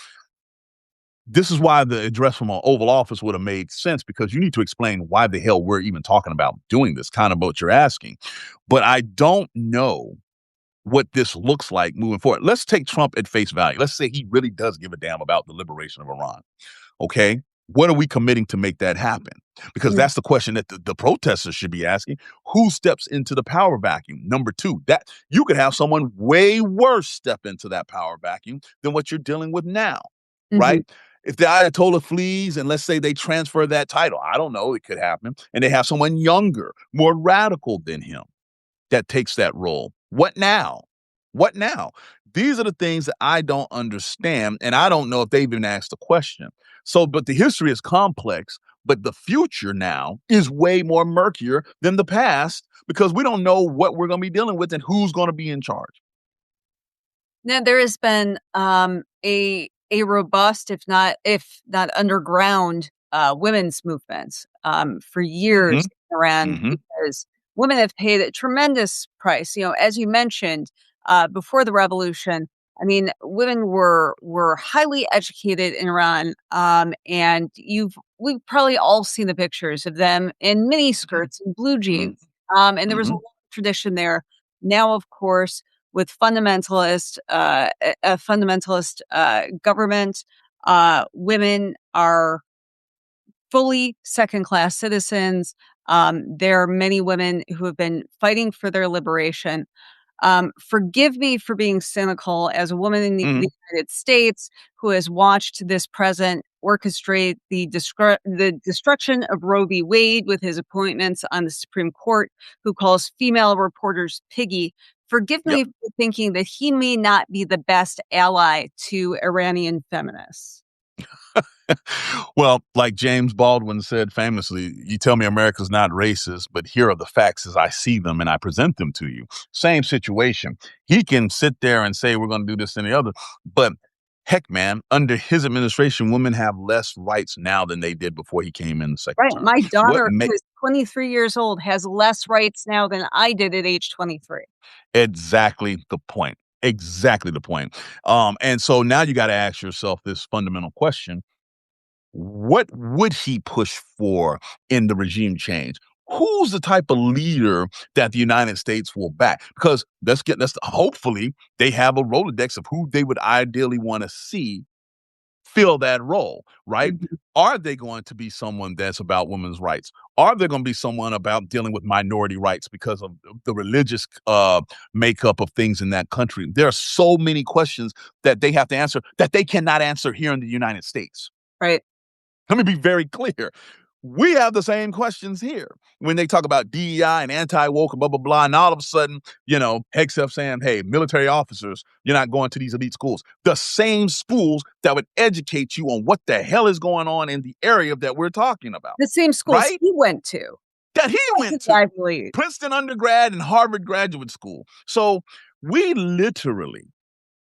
This is why the address from an Oval Office would have made sense because you need to explain why the hell we're even talking about doing this, kind of what you're asking. But I don't know what this looks like moving forward. Let's take Trump at face value. Let's say he really does give a damn about the liberation of Iran. Okay. What are we committing to make that happen? Because mhm, that's the question that the protesters should be asking. Who steps into the power vacuum? Number two, that you could have someone way worse step into that power vacuum than what you're dealing with now, mhm. right? If the Ayatollah flees and let's say they transfer that title, I don't know, it could happen, and they have someone younger, more radical than him that takes that role. What now? What now? These are the things that I don't understand, and I don't know if they've even asked the question. So, but the history is complex, but the future now is way more murkier than the past because we don't know what we're going to be dealing with and who's going to be in charge. Now there has been, a robust, if not underground, women's movement, for years Hmm. around Hmm. because women have paid a tremendous price. As you mentioned, before the revolution, I mean, women were highly educated in Iran, and we've probably all seen the pictures of them in mini Hmm. skirts and blue Hmm. jeans, and there was a Hmm. long tradition there. Now, of course, with a fundamentalist government. Women are fully second class citizens. There are many women who have been fighting for their liberation. Forgive me for being cynical as a woman in the Hmm. United States who has watched this president orchestrate the destruction of Roe v. Wade with his appointments on the Supreme Court, who calls female reporters piggy. Forgive Yep. me for thinking that he may not be the best ally to Iranian feminists. Well, like James Baldwin said famously, you tell me America's not racist, but here are the facts as I see them and I present them to you. Same situation. He can sit there and say, we're going to do this and the other. But heck, man, under his administration, women have less rights now than they did before he came in the second Right. term. My What daughter, ma- who is 23 years old, has less rights now than I did at age 23. Exactly the point. Exactly the point. And so now you got to ask yourself this fundamental question. What would he push for in the regime change? Who's the type of leader that the United States will back? Because hopefully they have a Rolodex of who they would ideally want to see fill that role, right? Mhm. Are they going to be someone that's about women's rights? Are they going to be someone about dealing with minority rights because of the religious makeup of things in that country? There are so many questions that they have to answer that they cannot answer here in the United States. Right. Let me be very clear. We have the same questions here when they talk about DEI and anti-woke and blah, blah, blah. And all of a sudden, Hegseth saying, hey, military officers, you're not going to these elite schools. The same schools that would educate you on what the hell is going on in the area that we're talking about, The same schools right? he went to. That he That's went his to. Ivy League. Princeton undergrad and Harvard graduate school. So we literally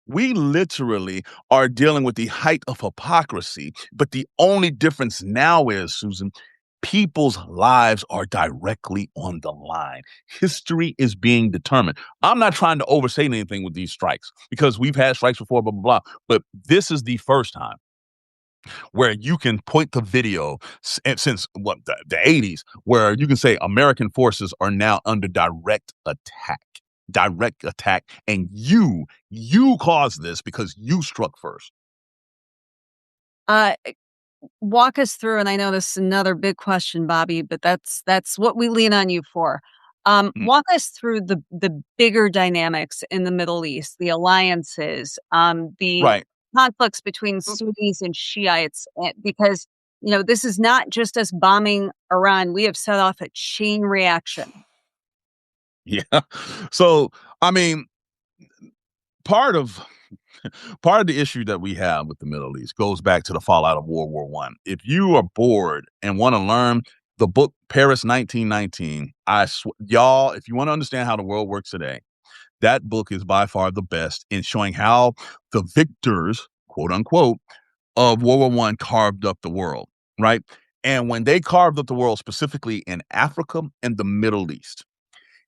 we literally are dealing with the height of hypocrisy. But the only difference now is, Susan, people's lives are directly on the line. History is being determined. I'm not trying to overstate anything with these strikes because we've had strikes before, blah, blah, blah. But this is the first time where you can point the video since what the 80s, where you can say American forces are now under direct attack, and you caused this because you struck first. Uh, Walk us through, and I know this is another big question, Bobby, but that's what we lean on you for. Mm, Walk us through the bigger dynamics in the Middle East, the alliances, the right. conflicts between Sunnis and Shiites, because this is not just us bombing Iran. We have set off a chain reaction. Yeah. So I mean, part of part of the issue that we have with the Middle East goes back to the fallout of World War One. If you are bored and want to learn the book Paris 1919, y'all, if you want to understand how the world works today, that book is by far the best in showing how the victors, quote unquote, of World War One carved up the world, right? And when they carved up the world, specifically in Africa and the Middle East,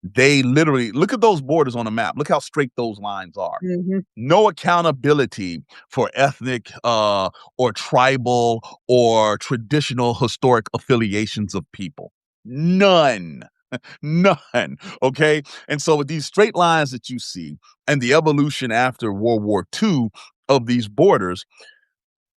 they literally look at those borders on a map. Look how straight those lines are. Mhm. No accountability for ethnic or tribal or traditional historic affiliations of people. None. None. Okay. And so with these straight lines that you see and the evolution after World War II of these borders,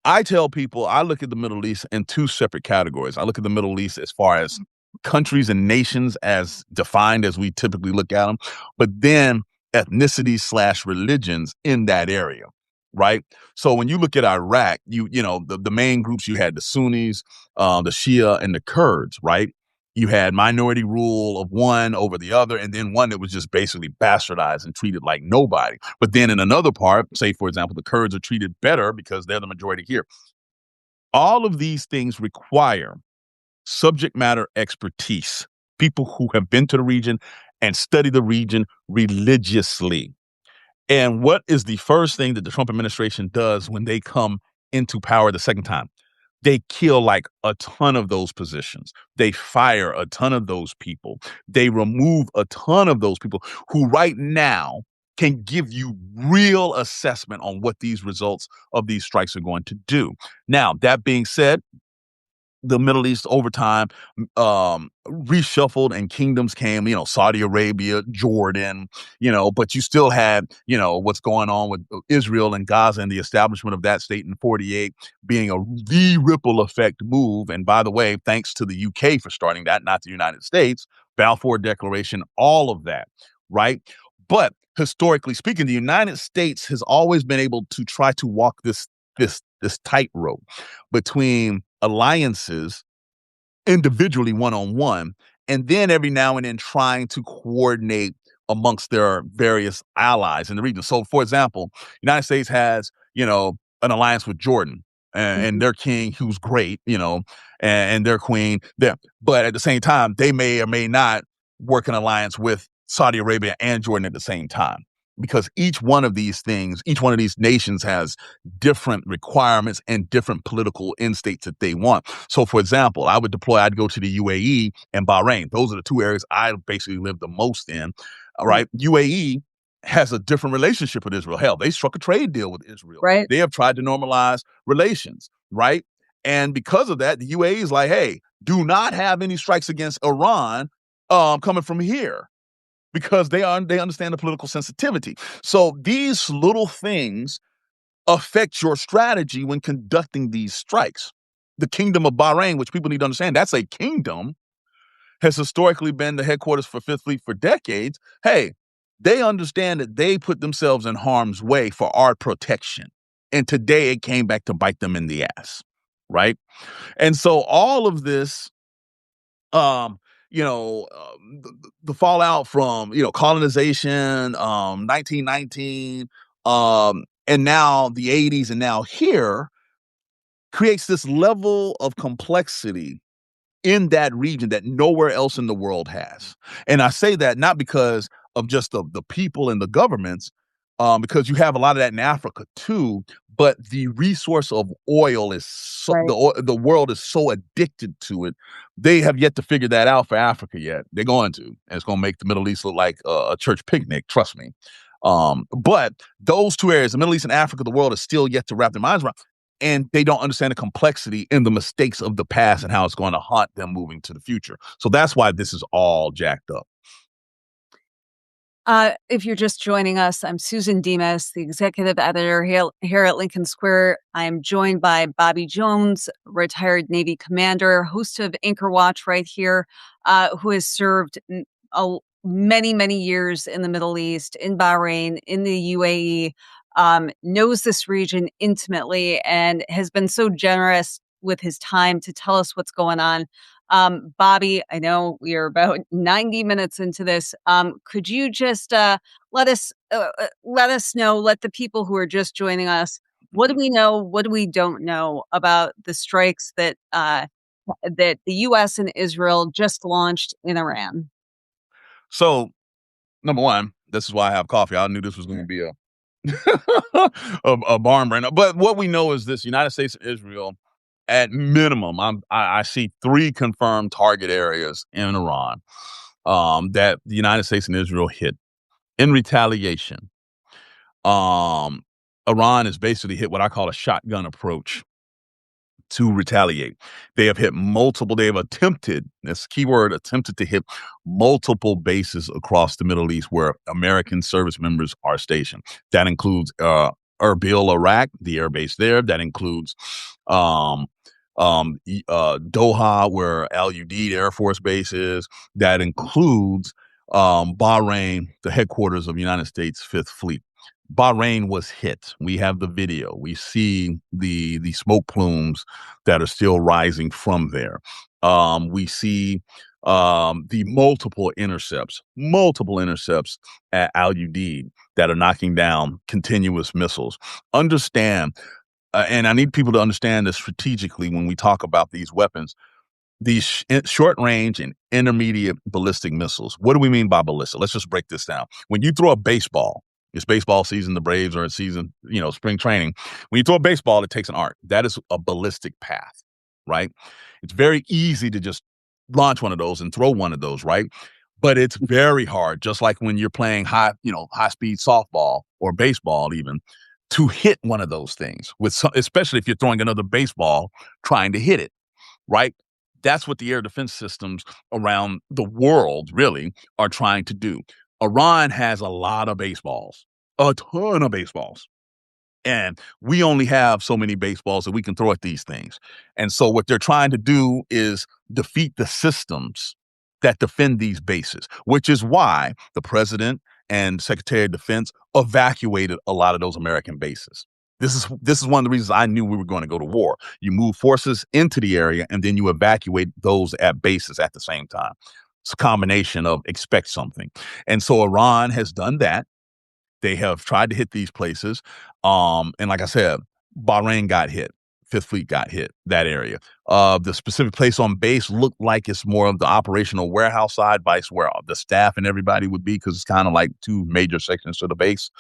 I tell people I look at the Middle East in two separate categories. I look at the Middle East as far as countries and nations as defined as we typically look at them, but then ethnicity slash religions in that area, right? So when you look at Iraq, the main groups you had the Sunnis, the Shia, and the Kurds, right? You had minority rule of one over the other, and then one that was just basically bastardized and treated like nobody. But then in another part, say, for example, the Kurds are treated better because they're the majority here. All of these things require subject matter expertise, people who have been to the region and study the region religiously. And what is the first thing that the Trump administration does when they come into power the second time? They kill like a ton of those positions. They fire a ton of those people. They remove a ton of those people who right now can give you real assessment on what these results of these strikes are going to do. Now, that being said, the Middle East over time reshuffled and kingdoms came, Saudi Arabia, Jordan, but you still had, what's going on with Israel and Gaza and the establishment of that state in 48 being the ripple effect move. And by the way, thanks to the UK for starting that, not the United States, Balfour Declaration, all of that, right? But historically speaking, the United States has always been able to try to walk this tightrope between alliances individually one-on-one, and then every now and then trying to coordinate amongst their various allies in the region. So, for example, United States has, an alliance with Jordan and Mhm. their king, who's great, and their queen there. But at the same time, they may or may not work in alliance with Saudi Arabia and Jordan at the same time. Because each one of these things, each one of these nations has different requirements and different political end states that they want. So, for example, I'd go to the UAE and Bahrain. Those are the two areas I basically live the most in. All Right. right. UAE has a different relationship with Israel. Hell, they struck a trade deal with Israel. Right. They have tried to normalize relations, right? And because of that, the UAE is like, hey, do not have any strikes against Iran coming from here because they understand the political sensitivity. So these little things affect your strategy when conducting these strikes. The Kingdom of Bahrain, which people need to understand, that's a kingdom, has historically been the headquarters for Fifth Fleet for decades. Hey, they understand that they put themselves in harm's way for our protection. And today it came back to bite them in the ass, right? And so all of this, um, the fallout from, colonization, 1919, and now the 80s and now here creates this level of complexity in that region that nowhere else in the world has. And I say that not because of just the people and the governments, because you have a lot of that in Africa too. But the resource of oil is Right. the world is so addicted to it. They have yet to figure that out for Africa yet. They're going to, and it's going to make the Middle East look like a church picnic. Trust me. But those two areas, the Middle East and Africa, the world is still yet to wrap their minds around, and they don't understand the complexity and the mistakes of the past and how it's going to haunt them moving to the future. So that's why this is all jacked up. If you're just joining us, I'm Susan Demas, the executive editor here at Lincoln Square. I am joined by Bobby Jones, retired Navy commander, host of Anchor Watch right here, who has served many, many years in the Middle East, in Bahrain, in the UAE, knows this region intimately, and has been so generous with his time to tell us what's going on. Bobby, I know we are about 90 minutes into this. Could you just let us know, let the people who are just joining us, what do we know, what do we don't know about the strikes that that the U.S. and Israel just launched in Iran? So, number one, this is why I have coffee. I knew this was going to be a a barn burner. But what we know is this: United States and Israel, at minimum, I see 3 confirmed target areas in Iran that the United States and Israel hit in retaliation. Um, Iran has basically hit what I call a shotgun approach to retaliate. They have hit multiple, they have attempted, this keyword, attempted to hit multiple bases across the Middle East where American service members are stationed. That includes Erbil, Iraq, the air base there. That includes Doha, where Al Udeid Air Force Base is. That includes Bahrain, the headquarters of United States Fifth Fleet. Bahrain was hit. We have the video. We see the smoke plumes that are still rising from there. We see the multiple intercepts at Al Udeid that are knocking down continuous missiles. Understand, and I need people to understand this strategically when we talk about these weapons. These short range and intermediate ballistic missiles. What do we mean by ballistic? Let's just break this down. When you throw a baseball, it's baseball season, the Braves are in season, spring training. When you throw a baseball, it takes an arc. That is a ballistic path, right? It's very easy to just launch one of those and throw one of those, right? But it's very hard, just like when you're playing high speed softball or baseball even, to hit one of those things, especially if you're throwing another baseball trying to hit it, right? That's what the air defense systems around the world really are trying to do. Iran has a lot of baseballs, a ton of baseballs. And we only have so many baseballs that we can throw at these things. And so what they're trying to do is defeat the systems that defend these bases, which is why the president and Secretary of Defense evacuated a lot of those American bases. This is one of the reasons I knew we were going to go to war. You move forces into the area and then you evacuate those at bases at the same time. It's a combination of expect something. And so Iran has done that. They have tried to hit these places. And like I said, Bahrain got hit. Fifth Fleet got hit, that area. The specific place on base looked like it's more of the operational warehouse side, vice where the staff and everybody would be, because it's kind of like 2 major sections to the base.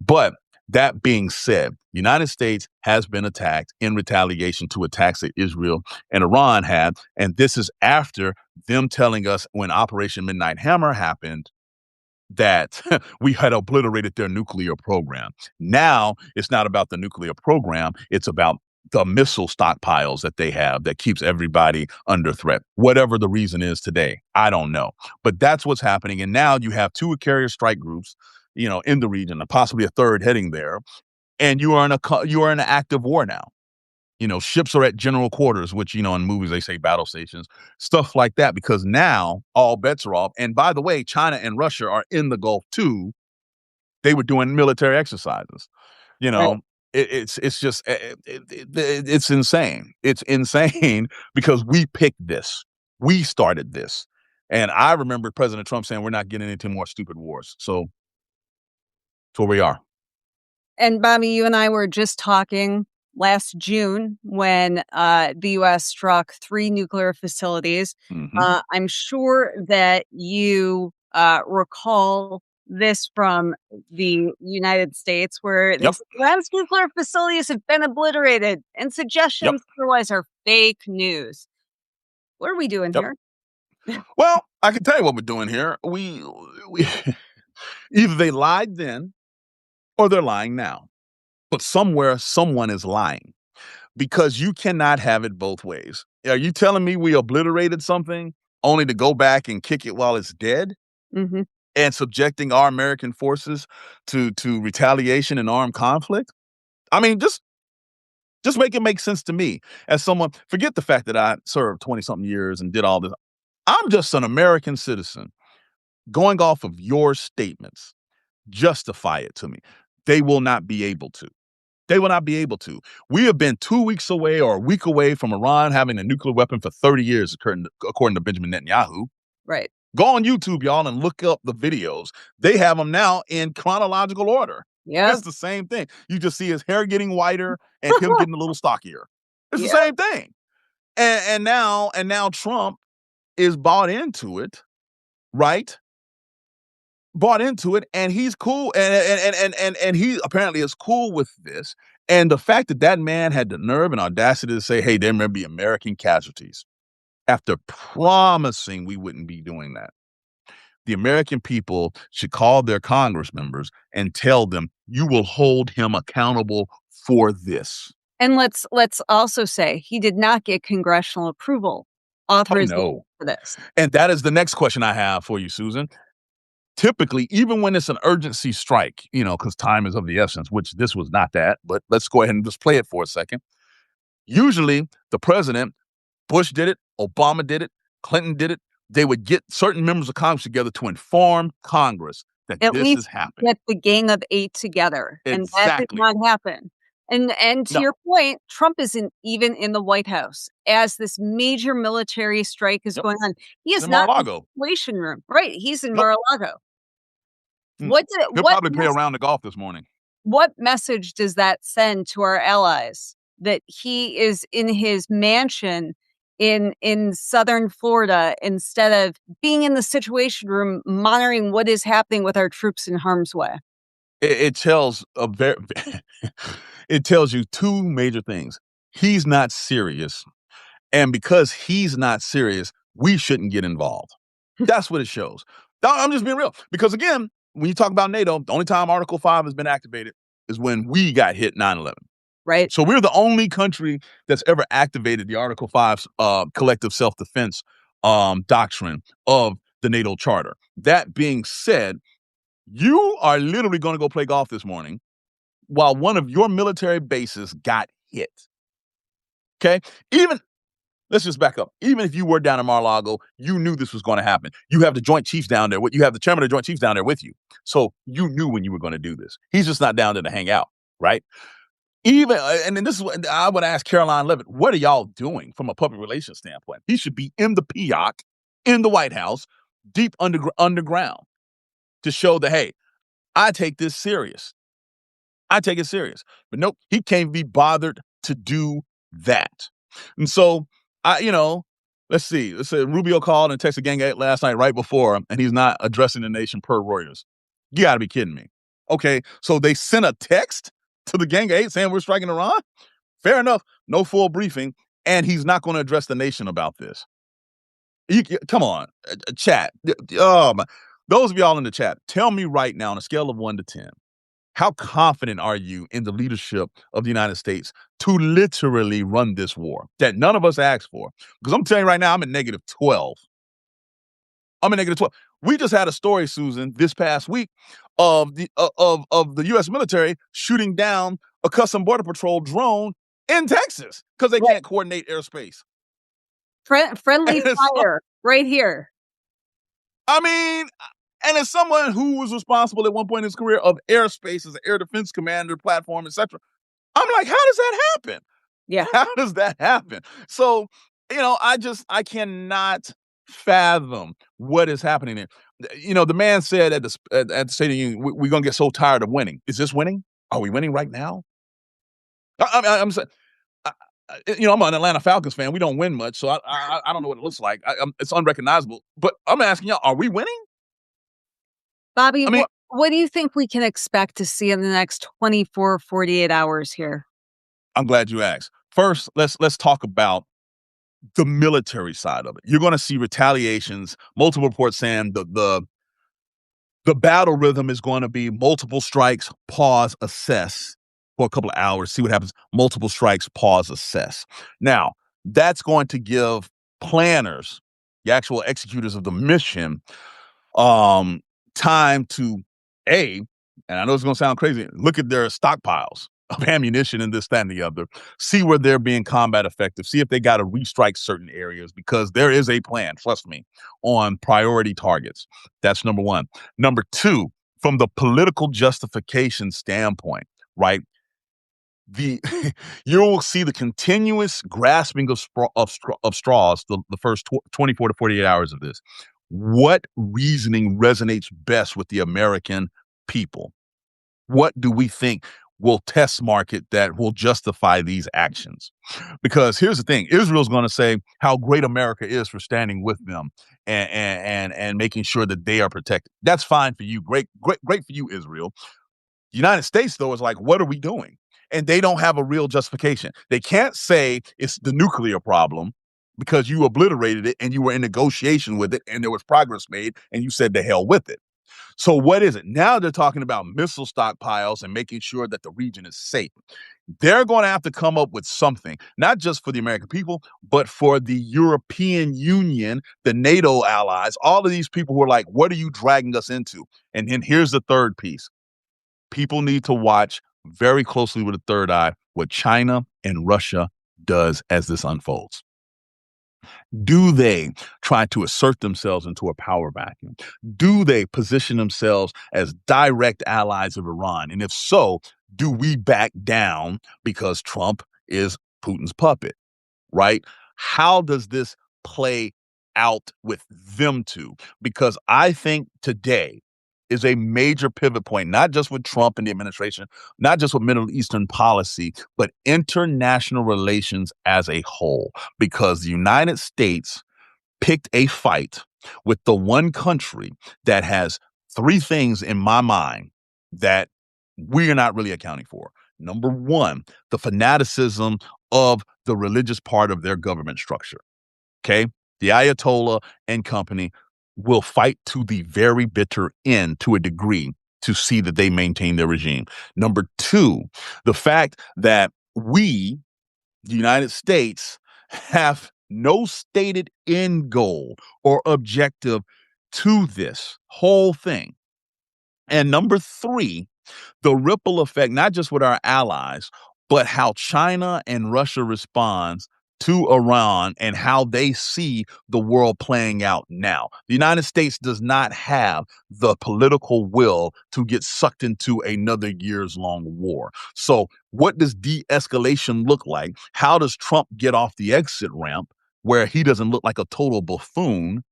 But that being said, United States has been attacked in retaliation to attacks that Israel and Iran had. And this is after them telling us when Operation Midnight Hammer happened that we had obliterated their nuclear program. Now it's not about the nuclear program. It's about the missile stockpiles that they have that keeps everybody under threat. Whatever the reason is today, I don't know. But that's what's happening. And now you have 2 carrier strike groups, in the region, and possibly a third heading there. and you are in an active war now. Ships are at general quarters, which, in movies they say battle stations, stuff like that, because now all bets are off. And by the way, China and Russia are in the Gulf too. They were doing military exercises. You Right. know, it's just it's insane. It's insane because we picked this. We started this. And I remember President Trump saying we're not getting into more stupid wars. So that's where we are. And Bobby, you and I were just talking last June when the U.S. struck 3 nuclear facilities. Hmm. I'm sure that you recall this from the United States, where they Yep. said Iran's nuclear facilities have been obliterated, and Yep. suggestions otherwise are fake news. What are we doing Yep. here? Well, I can tell you what we're doing here. We either they lied then or they're lying now. But somewhere someone is lying, because you cannot have it both ways. Are you telling me we obliterated something only to go back and kick it while it's dead Hmm. and subjecting our American forces to retaliation and armed conflict? I mean, just make it make sense to me as someone. Forget the fact that I served 20 something years and did all this. I'm just an American citizen going off of your statements. Justify it to me. They will not be able to. They will not be able to. We have been 2 weeks away or a week away from Iran having a nuclear weapon for 30 years, according to Benjamin Netanyahu. Right. Go on YouTube, y'all, and look up the videos. They have them now in chronological order. Yep. It's the same thing. You just see his hair getting whiter and him getting a little stockier. It's the Yep. same thing. And now Trump is bought into it, right? Bought into it, and he's cool, and he apparently is cool with this. And the fact that that man had the nerve and audacity to say, "Hey, there may be American casualties," after promising we wouldn't be doing that. The American people should call their Congress members and tell them, "You will hold him accountable for this." And let's also say he did not get congressional approval, Oh authorization no. for this. And that is the next question I have for you, Susan. Typically, even when it's an urgency strike, because time is of the essence, which this was not that, but let's go ahead and just play it for a second. Usually, the president, Bush did it, Obama did it, Clinton did it. They would get certain members of Congress together to inform Congress that At this least is happening. get the Gang of 8 together, and that did Exactly. not happen. And to No, your point, Trump isn't even in the White House as this major military strike is yep. going on. He It's is in not in the Mar-a-Lago. Situation Room. Right, he's in Nope. Mar-a-Lago. Mm. He'll probably play around the golf this morning. What message does that send to our allies that he is in his mansion in southern Florida instead of being in the Situation Room monitoring what is happening with our troops in harm's way? It tells a very, it tells you two major things. He's not serious. And because he's not serious, we shouldn't get involved. That's what it shows. I'm just being real. Because again, when you talk about NATO, the only time Article 5 has been activated is when we got hit 9/11. Right? So we're the only country that's ever activated the Article 5 collective self-defense doctrine of the NATO Charter. That being said, you are literally going to go play golf this morning while one of your military bases got hit. Okay? Even Let's just back up. Even if you were down in Mar-a-Lago, you knew this was going to happen. You have the Joint Chiefs down there. You have the chairman of the Joint Chiefs down there with you. So you knew when you were going to do this. He's just not down there to hang out, right? Even and then this is what I would ask Caroline Levitt, what are y'all doing from a public relations standpoint? He should be in the PIOC, in the White House, deep underground to show that, hey, I take this serious. I take it serious. But nope, he can't be bothered to do that. And so, let's see. Let's say Rubio called and texted Gang 8 last night right before him, and he's not addressing the nation per Reuters. You got to be kidding me. Okay, so they sent a text to the Gang 8 saying we're striking Iran? Fair enough. No full briefing, and he's not going to address the nation about this. Come on, chat. Those of y'all in the chat, tell me right now on a scale of 1 to 10, how confident are you in the leadership of the United States to literally run this war that none of us asked for? Because I'm telling you right now, I'm at -12. I'm at -12. We just had a story, Susan, this past week of the U.S. military shooting down a Custom Border Patrol drone in Texas because they can't coordinate airspace. Friendly fire right here. I mean, and as someone who was responsible at one point in his career of airspace as an air defense commander, platform, etc., I'm like, how does that happen? Yeah. How does that happen? So, I cannot fathom what is happening there. The man said at the State of the Union, we're going to get so tired of winning. Is this winning? Are we winning right now? I'm saying, I'm an Atlanta Falcons fan. We don't win much, so I don't know what it looks like. It's unrecognizable. But I'm asking y'all, are we winning? Bobby, what do you think we can expect to see in the next 24, 48 hours here? I'm glad you asked. First, let's talk about the military side of it. You're going to see retaliations. Multiple reports saying the battle rhythm is going to be multiple strikes, pause, assess for a couple of hours, see what happens. Multiple strikes, pause, assess. Now, that's going to give planners, the actual executors of the mission, time to and I know it's going to sound crazy, look at their stockpiles of ammunition and this, that, and the other, see where they're being combat effective, see if they got to restrike certain areas, because there is a plan, trust me, on priority targets. That's number one. Number two, from the political justification standpoint, right? You'll see the continuous grasping of straws the first 24 to 48 hours of this. What reasoning resonates best with the American people? What do we think will test market that will justify these actions? Because here's the thing: Israel's going to say how great America is for standing with them and making sure that they are protected. That's fine for you. Great for you, Israel. The United States, though, is like, what are we doing? And they don't have a real justification. They can't say it's the nuclear problem because you obliterated it and you were in negotiation with it and there was progress made and you said the hell with it. So what is it? Now they're talking about missile stockpiles and making sure that the region is safe. They're going to have to come up with something, not just for the American people, but for the European Union, the NATO allies, all of these people who are like, what are you dragging us into? And then here's the third piece. People need to watch very closely with a third eye what China and Russia does as this unfolds. Do they try to assert themselves into a power vacuum? Do they position themselves as direct allies of Iran? And if so, do we back down because Trump is Putin's puppet, right? How does this play out with them two? Because I think today is a major pivot point, not just with Trump and the administration, not just with Middle Eastern policy, but international relations as a whole. Because the United States picked a fight with the one country that has three things in my mind that we are not really accounting for. Number one, the fanaticism of the religious part of their government structure. Okay. The Ayatollah and company will fight to the very bitter end to a degree to see that they maintain their regime. Number two, the fact that we, the United States, have no stated end goal or objective to this whole thing. And number three, the ripple effect, not just with our allies, but how China and Russia responds to Iran and how they see the world playing out now. The United States does not have the political will to get sucked into another years-long war. So what does de-escalation look like? How does Trump get off the exit ramp where he doesn't look like a total buffoon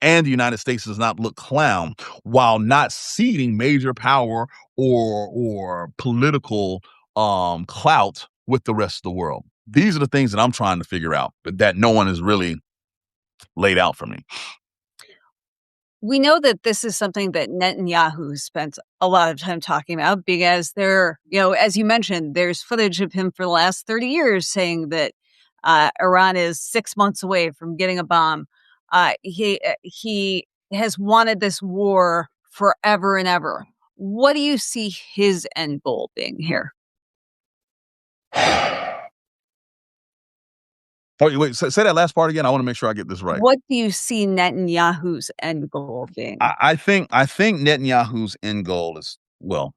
and the United States does not look clown while not ceding major power or political clout with the rest of the world? These are the things that I'm trying to figure out, but that no one has really laid out for me. We know that this is something that Netanyahu spent a lot of time talking about because as you mentioned, there's footage of him for the last 30 years saying that Iran is 6 months away from getting a bomb. He has wanted this war forever and ever. What do you see his end goal being here? Oh, wait, say that last part again. I want to make sure I get this right. What do you see Netanyahu's end goal being? I think Netanyahu's end goal is, well,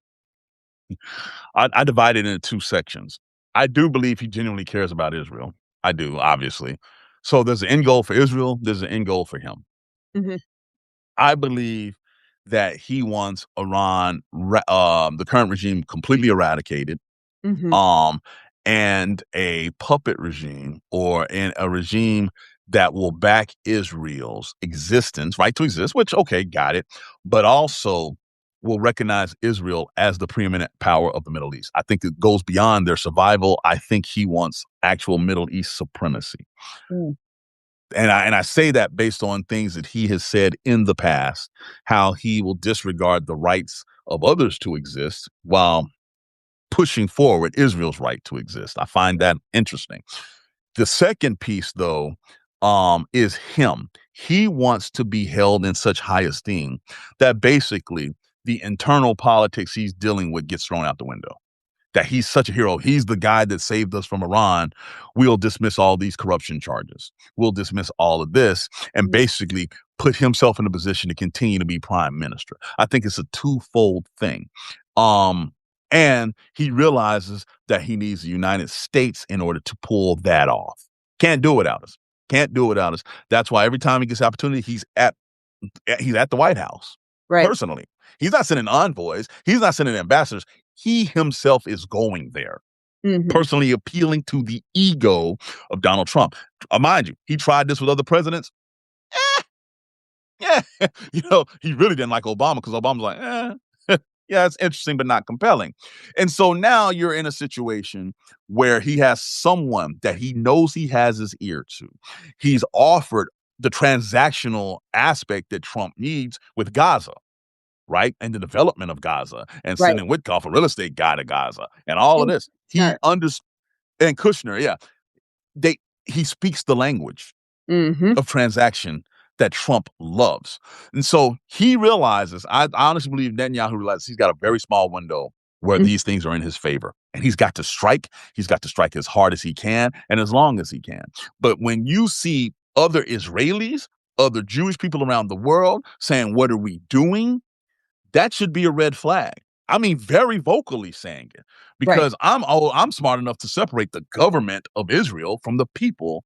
I divide it into two sections. I do believe he genuinely cares about Israel. I do, obviously. So there's an end goal for Israel. There's an end goal for him. Mhm, I believe that he wants Iran, the current regime, completely eradicated, mhm, um, and a puppet regime or in a regime that will back Israel's existence, right to exist, which, okay, got it, but also will recognize Israel as the preeminent power of the Middle East. I think it goes beyond their survival. I think he wants actual Middle East supremacy. mm, And I say that based on things that he has said in the past, how he will disregard the rights of others to exist while pushing forward Israel's right to exist. I find that interesting. The second piece, though, is him. He wants to be held in such high esteem that basically the internal politics he's dealing with gets thrown out the window, that he's such a hero. He's the guy that saved us from Iran. We'll dismiss all these corruption charges. We'll dismiss all of this and mm, basically put himself in a position to continue to be prime minister. I think it's a twofold thing. Um, and he realizes that he needs the United States in order to pull that off. Can't do it without us. Can't do it without us. That's why every time he gets opportunity, he's at the White House right, personally. He's not sending envoys. He's not sending ambassadors. He himself is going there, mhm, personally appealing to the ego of Donald Trump. Mind you, he tried this with other presidents. Yeah, he really didn't like Obama because Obama's like, yeah, it's interesting, but not compelling. And so now you're in a situation where he has someone that he knows he has his ear to. He's offered the transactional aspect that Trump needs with Gaza, right? And the development of Gaza and right, sending Witkoff, a real estate guy, to Gaza and all of and this. He smart. understands, and Kushner, yeah, they he speaks the language Mhm, of transaction that Trump loves. And so he realizes, I honestly believe Netanyahu realizes he's got a very small window where mm, these things are in his favor. And he's got to strike. He's got to strike as hard as he can and as long as he can. But when you see other Israelis, other Jewish people around the world saying, "What are we doing?" That should be a red flag. I mean, very vocally saying it, right. because I'm smart enough to separate the government of Israel from the people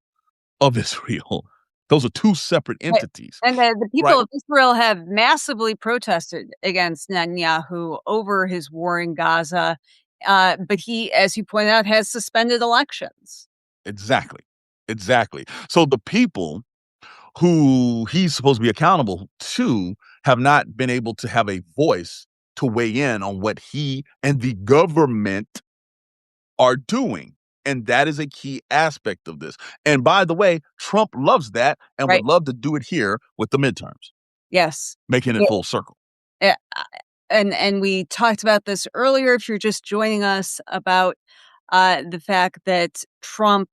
of Israel. Those are two separate Right, entities, and the people right? of Israel have massively protested against Netanyahu over his war in Gaza, but he, as you point out, has suspended elections. Exactly. Exactly. So the people who he's supposed to be accountable to have not been able to have a voice to weigh in on what he and the government are doing. And that is a key aspect of this. And by the way, Trump loves that and would Right, love to do it here with the midterms, yes. making it full circle. Yeah, and we talked about this earlier, if you're just joining us, about, the fact that Trump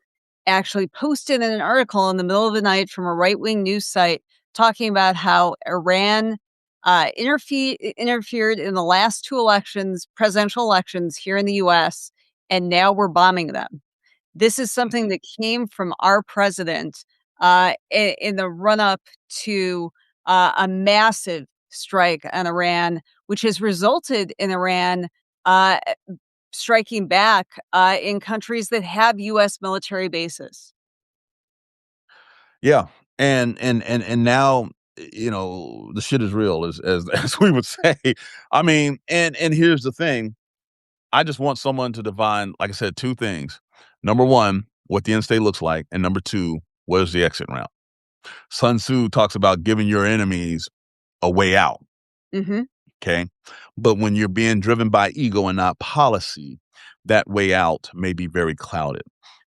actually posted an article in the middle of the night from a right-wing news site talking about how Iran, interfered in the last 2 elections, presidential elections here in the US, and now we're bombing them. This is something Mhm. that came from our president, in the run-up to, a massive strike on Iran, which has resulted in Iran, uh, striking back, in countries that have US military bases. Yeah. And now, the shit is real, as as we would say. I mean, and here's the thing. I just want someone to define, like I said, two things. Number one, what the end state looks like, and number two, where's the exit route? Sun Tzu talks about giving your enemies a way out. Mhm. Okay. But when you're being driven by ego and not policy, that way out may be very clouded.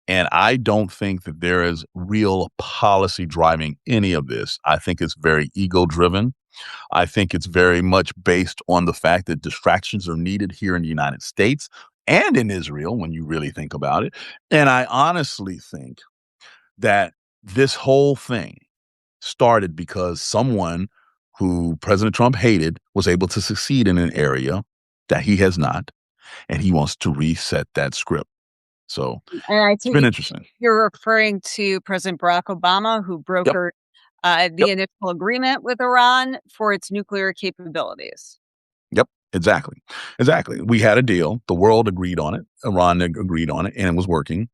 And I don't think that there is real policy driving any of this. I think it's very ego driven. I think it's very much based on the fact that distractions are needed here in the United States and in Israel when you really think about it. And I honestly think that this whole thing started because someone who President Trump hated was able to succeed in an area that he has not, and he wants to reset that script. So And I it's take been it interesting. you're referring to President Barack Obama, who Yep. brokered, the Yep. initial agreement with Iran for its nuclear capabilities. Yep. Exactly. Exactly. We had a deal. The world agreed on it. Iran agreed on it, and it was working.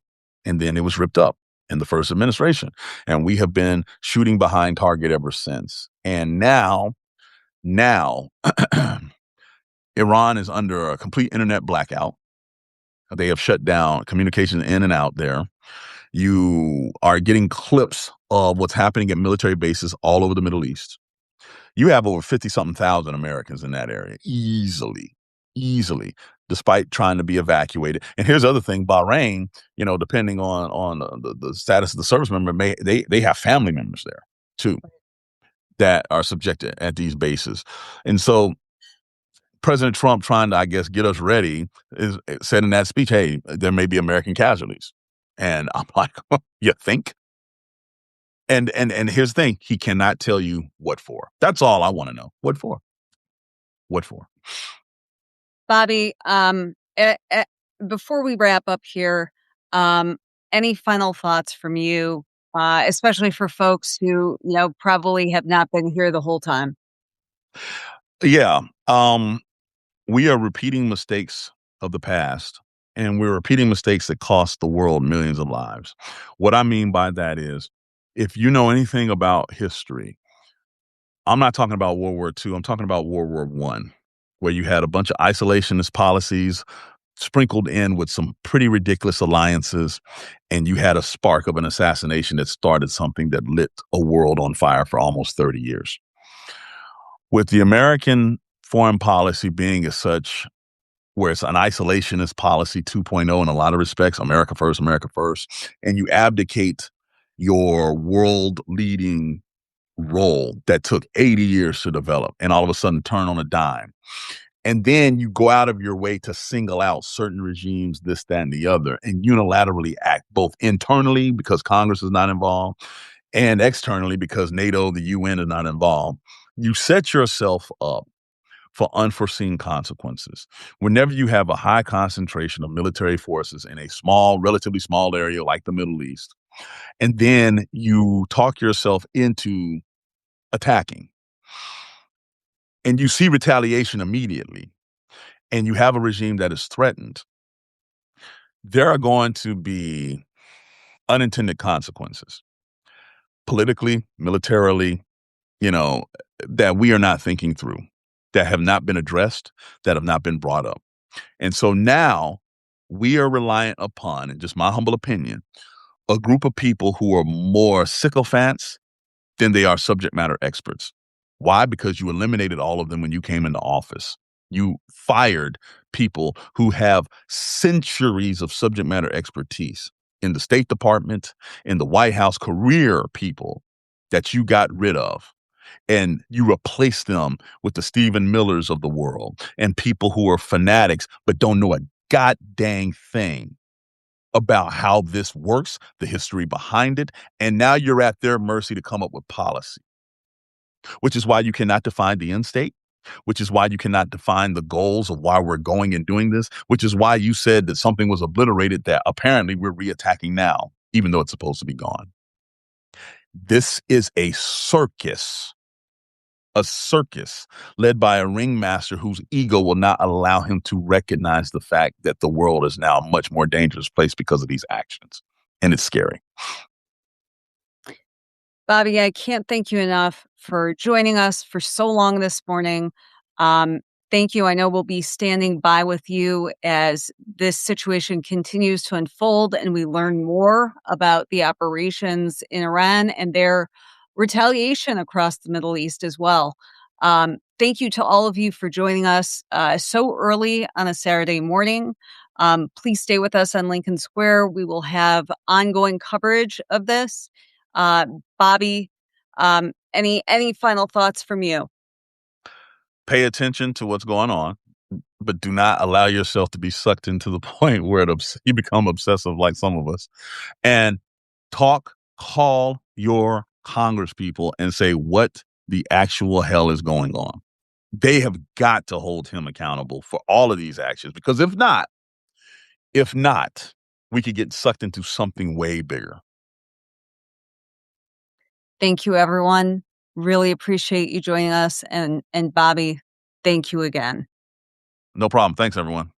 And then it was ripped up in the first administration. And we have been shooting behind target ever since. And now, Iran is under a complete internet blackout. They have shut down communication in and out there. You are getting clips of what's happening at military bases all over the Middle East. You have over 50 something thousand Americans in that area easily, despite trying to be evacuated. And here's the other thing: Bahrain, depending on the status of the service member, they have family members there too that are subjected at these bases. And so President Trump, trying to, I guess, get us ready, said in that speech, "Hey, there may be American casualties." And I'm like, "You think?" And here's the thing: he cannot tell you what for. That's all I want to know. What for? What for? Bobby, before we wrap up here, um, any final thoughts from you, especially for folks who, probably have not been here the whole time? Yeah. We are repeating mistakes of the past, and we're repeating mistakes that cost the world millions of lives. What I mean by that is, if you know anything about history, I'm not talking about World War II. I'm talking about World War One, where you had a bunch of isolationist policies sprinkled in with some pretty ridiculous alliances, and you had a spark of an assassination that started something that lit a world on fire for almost 30 years. With the American foreign policy being as such, where it's an isolationist policy 2.0 in a lot of respects, America first, and you abdicate your world leading role that took 80 years to develop and all of a sudden turn on a dime. And then you go out of your way to single out certain regimes, this, that, and the other, and unilaterally act both internally because Congress is not involved and externally because NATO, the UN is not involved. You set yourself up for unforeseen consequences. Whenever you have a high concentration of military forces in a small, relatively small area like the Middle East, and then you talk yourself into attacking, and you see retaliation immediately, and you have a regime that is threatened, there are going to be unintended consequences politically, militarily, you know, that we are not thinking through, that have not been addressed, that have not been brought up. And so now we are reliant upon, in just my humble opinion, a group of people who are more sycophants than they are subject matter experts. Why? Because you eliminated all of them when you came into office. You fired people who have centuries of subject matter expertise in the State Department, in the White House, career people that you got rid of. And you replaced them with the Stephen Millers of the world and people who are fanatics but don't know a god dang thing about how this works, the history behind it. And now you're at their mercy to come up with policy, which is why you cannot define the end state, which is why you cannot define the goals of why we're going and doing this, which is why you said that something was obliterated that apparently we're reattacking now, even though it's supposed to be gone. This is a circus led by a ringmaster whose ego will not allow him to recognize the fact that the world is now a much more dangerous place because of these actions. And it's scary. Bobby, I can't thank you enough for joining us for so long this morning. Um, Thank you. I know we'll be standing by with you as this situation continues to unfold and we learn more about the operations in Iran and their retaliation across the Middle East as well. Thank you to all of you for joining us so early on a Saturday morning. Please stay with us on Lincoln Square. We will have ongoing coverage of this. Uh, Bobby, any final thoughts from you? Pay attention to what's going on, but do not allow yourself to be sucked into the point where you become obsessive like some of us. And call your Congress people and say what the actual hell is going on. They have got to hold him accountable for all of these actions because if not, we could get sucked into something way bigger. Thank you, everyone. Really appreciate you joining us. And Bobby, thank you again. No problem. Thanks, everyone.